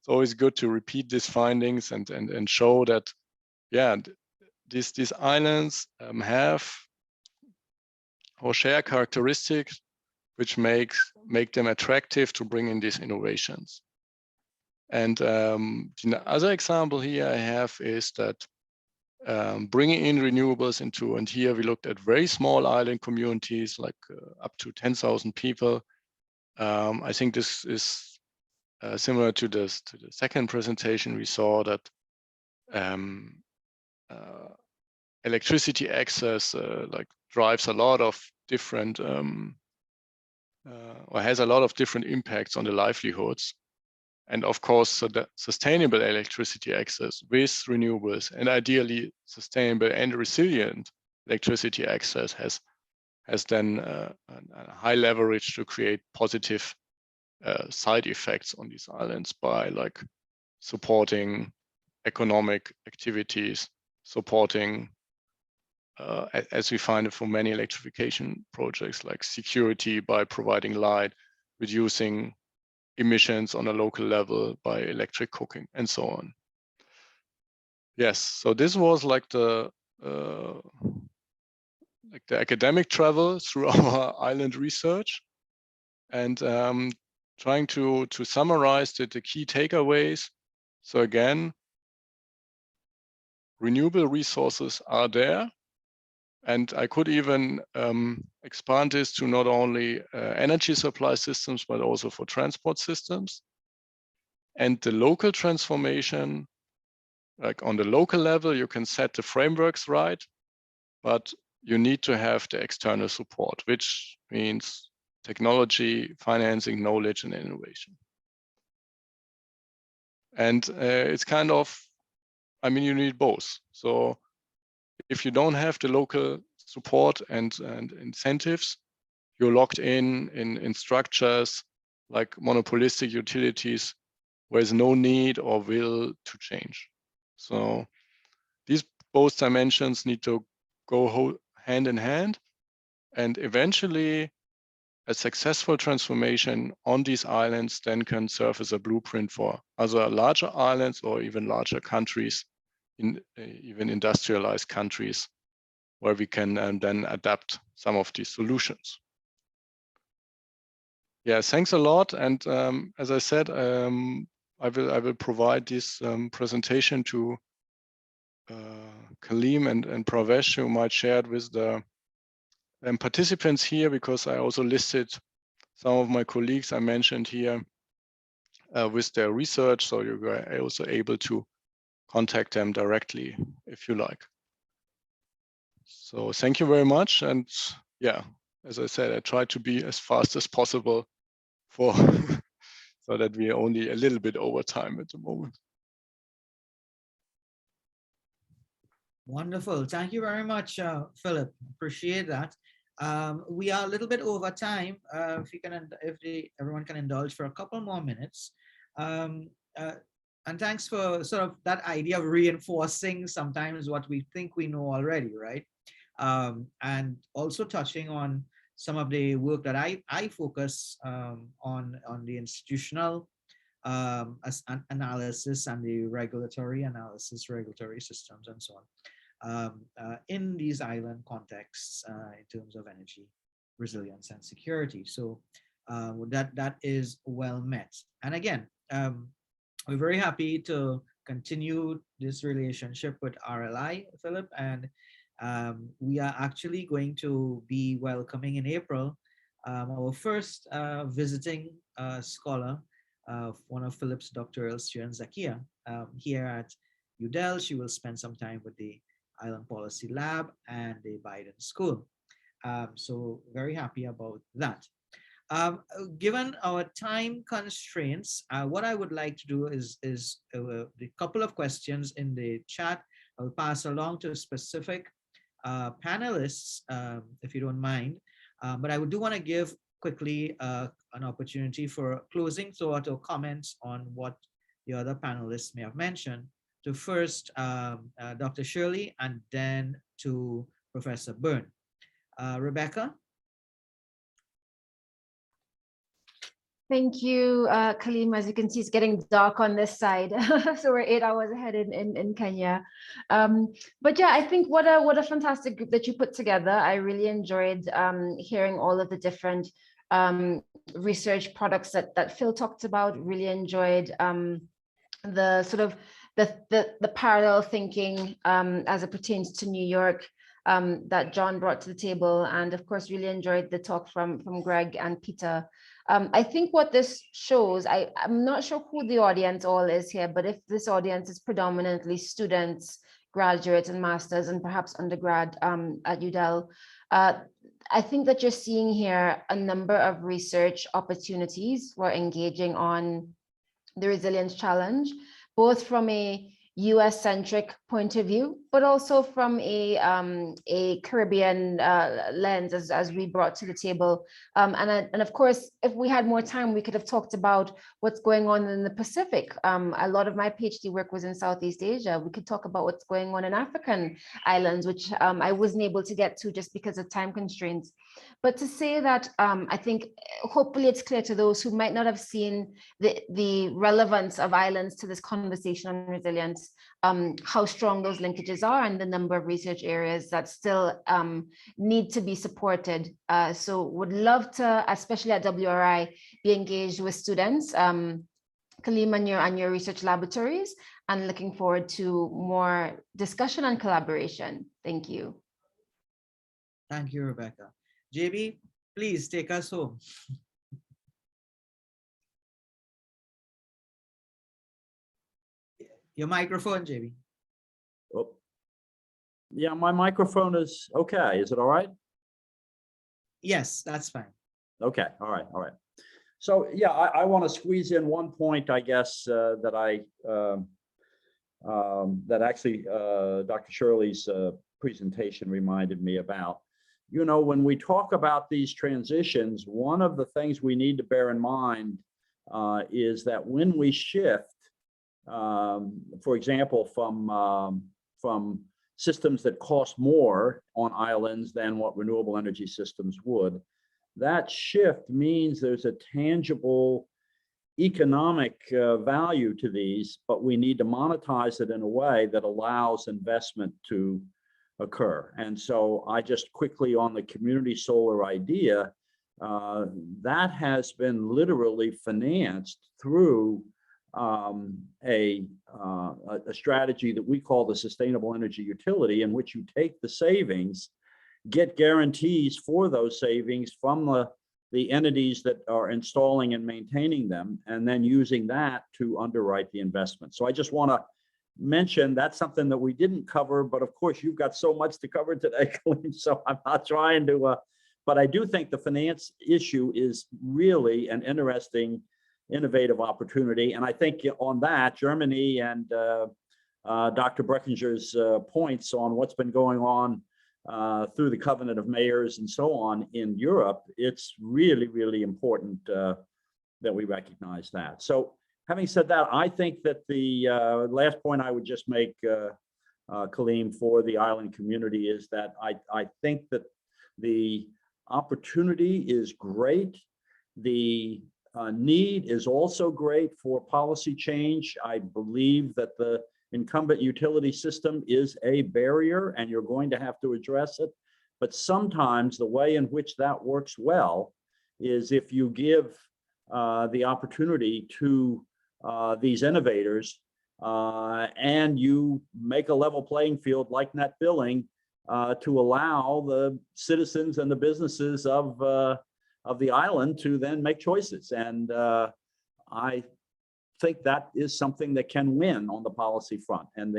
always good to repeat these findings and show that, yeah, these islands have or share characteristics which make them attractive to bring in these innovations. And the other example here I have is that bringing in renewables into, and here we looked at very small island communities, like up to 10,000 people. I think this is similar to the second presentation. We saw that electricity access like drives a lot of different or has a lot of different impacts on the livelihoods. And of course, so the sustainable electricity access with renewables, and ideally sustainable and resilient electricity access has then a high leverage to create positive side effects on these islands by like supporting economic activities, supporting, as we find it for many electrification projects, like security by providing light, reducing emissions on a local level by electric cooking, and so on. Yes, so this was like the academic travel through our island research, and trying to summarize the key takeaways. So again, renewable resources are there, and I could even expand this to not only energy supply systems, but also for transport systems. And the local transformation, like on the local level, you can set the frameworks right, but you need to have the external support, which means technology, financing, knowledge, and innovation. And it's kind of, I mean, you need both. So if you don't have the local support and incentives, you're locked in structures like monopolistic utilities where there's no need or will to change. So these both dimensions need to go hand in hand, and eventually a successful transformation on these islands then can serve as a blueprint for other larger islands or even larger countries, in even industrialized countries, where we can then adapt some of these solutions. Yeah, thanks a lot. And as I said, I will provide this presentation to Kaleem and Pravesh, who might share it with the participants here, because I also listed some of my colleagues I mentioned here with their research, so you're also able to contact them directly if you like. So thank you very much. And yeah, as I said, I try to be as fast as possible for so that we are only a little bit over time at the moment. Wonderful. Thank you very much, Philip. Appreciate that. We are a little bit over time. If everyone can indulge for a couple more minutes. And thanks for sort of that idea of reinforcing sometimes what we think we know already, right? And also touching on some of the work that I focus on the institutional analysis and the regulatory analysis, regulatory systems and so on in these island contexts in terms of energy resilience and security. So that is well met. And again, we're very happy to continue this relationship with RLI, Philip, and we are actually going to be welcoming in April our first visiting scholar, one of Philip's doctoral students, Zakia, here at UDEL. She will spend some time with the Island Policy Lab and the Biden School. So very happy about that. Given our time constraints, what I would like to do is the couple of questions in the chat I'll pass along to specific panelists, if you don't mind. But I do want to give quickly an opportunity for closing thought or comments on what the other panelists may have mentioned. To first Dr. Shirley and then to Professor Byrne. Rebekah? Thank you, Kaleem. As you can see, it's getting dark on this side. So we're 8 hours ahead in Kenya. But yeah, I think what a fantastic group that you put together. I really enjoyed hearing all of the different research products that Phil talked about. Really enjoyed the sort of the parallel thinking as it pertains to New York that John brought to the table. And of course, really enjoyed the talk from Greg and Peter. I think what this shows, I'm not sure who the audience all is here, but if this audience is predominantly students, graduates and masters, and perhaps undergrad at UDEL, I think that you're seeing here a number of research opportunities for engaging on the resilience challenge, both from a US-centric point of view, but also from a Caribbean lens, as we brought to the table. And of course, if we had more time, we could have talked about what's going on in the Pacific. A lot of my PhD work was in Southeast Asia. We could talk about what's going on in African islands, which I wasn't able to get to just because of time constraints. But to say that, I think hopefully it's clear to those who might not have seen the relevance of islands to this conversation on resilience, how strong those linkages are and the number of research areas that still need to be supported. So would love to, especially at WRI, be engaged with students, Kaleem, and your research laboratories, and looking forward to more discussion and collaboration. Thank you. Thank you, Rebekah. JB, please take us home. Your microphone, JB. Oh. Yeah, my microphone is okay. Is it all right? Yes, that's fine. Okay, all right, all right. So yeah, I want to squeeze in one point, I guess, that actually Dr. Shirley's presentation reminded me about. You know, when we talk about these transitions, one of the things we need to bear in mind is that when we shift, for example, from systems that cost more on islands than what renewable energy systems would, that shift means there's a tangible economic value to these, but we need to monetize it in a way that allows investment to occur. And so I just quickly on the community solar idea, that has been literally financed through a strategy that we call the sustainable energy utility, in which you take the savings, get guarantees for those savings from the entities that are installing and maintaining them, and then using that to underwrite the investment. So I just want to mention that's something that we didn't cover, but of course you've got so much to cover today, so I'm not trying to, but I do think the finance issue is really an interesting, innovative opportunity. And I think on that, Germany and Dr. Brechinger's points on what's been going on through the Covenant of Mayors and so on in Europe, it's really, really important that we recognize that. So having said that, I think that the last point I would just make, Kaleem, for the island community is that I think that the opportunity is great. The need is also great for policy change. I believe that the incumbent utility system is a barrier and you're going to have to address it. But sometimes the way in which that works well is if you give the opportunity to these innovators and you make a level playing field like net billing to allow the citizens and the businesses of the island to then make choices. And I think that is something that can win on the policy front. And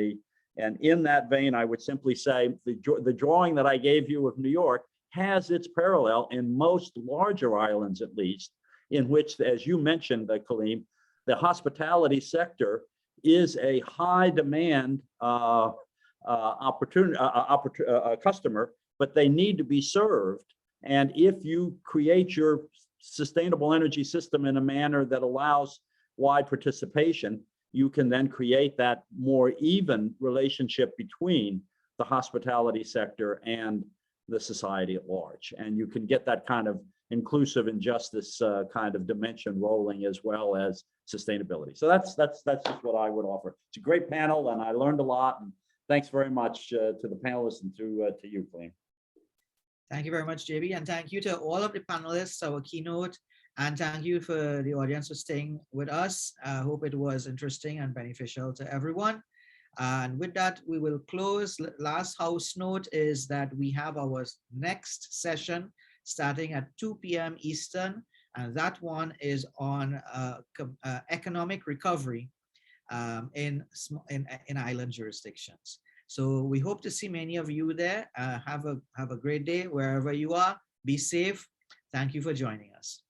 in that vein, I would simply say the drawing that I gave you of New York has its parallel in most larger islands, at least, in which, as you mentioned, Kaleem, the hospitality sector is a high demand customer, but they need to be served. And if you create your sustainable energy system in a manner that allows wide participation, you can then create that more even relationship between the hospitality sector and the society at large. And you can get that kind of inclusive and justice kind of dimension rolling, as well as sustainability. So that's just what I would offer. It's a great panel and I learned a lot. And thanks very much to the panelists and to you, Kaleem. Thank you very much, JB. And thank you to all of the panelists, our keynote. And thank you for the audience for staying with us. I hope it was interesting and beneficial to everyone. And with that, we will close. Last house note is that we have our next session starting at 2 p.m. Eastern. And that one is on economic recovery in island jurisdictions. So we hope to see many of you there. Have a great day wherever you are. Be safe. Thank you for joining us.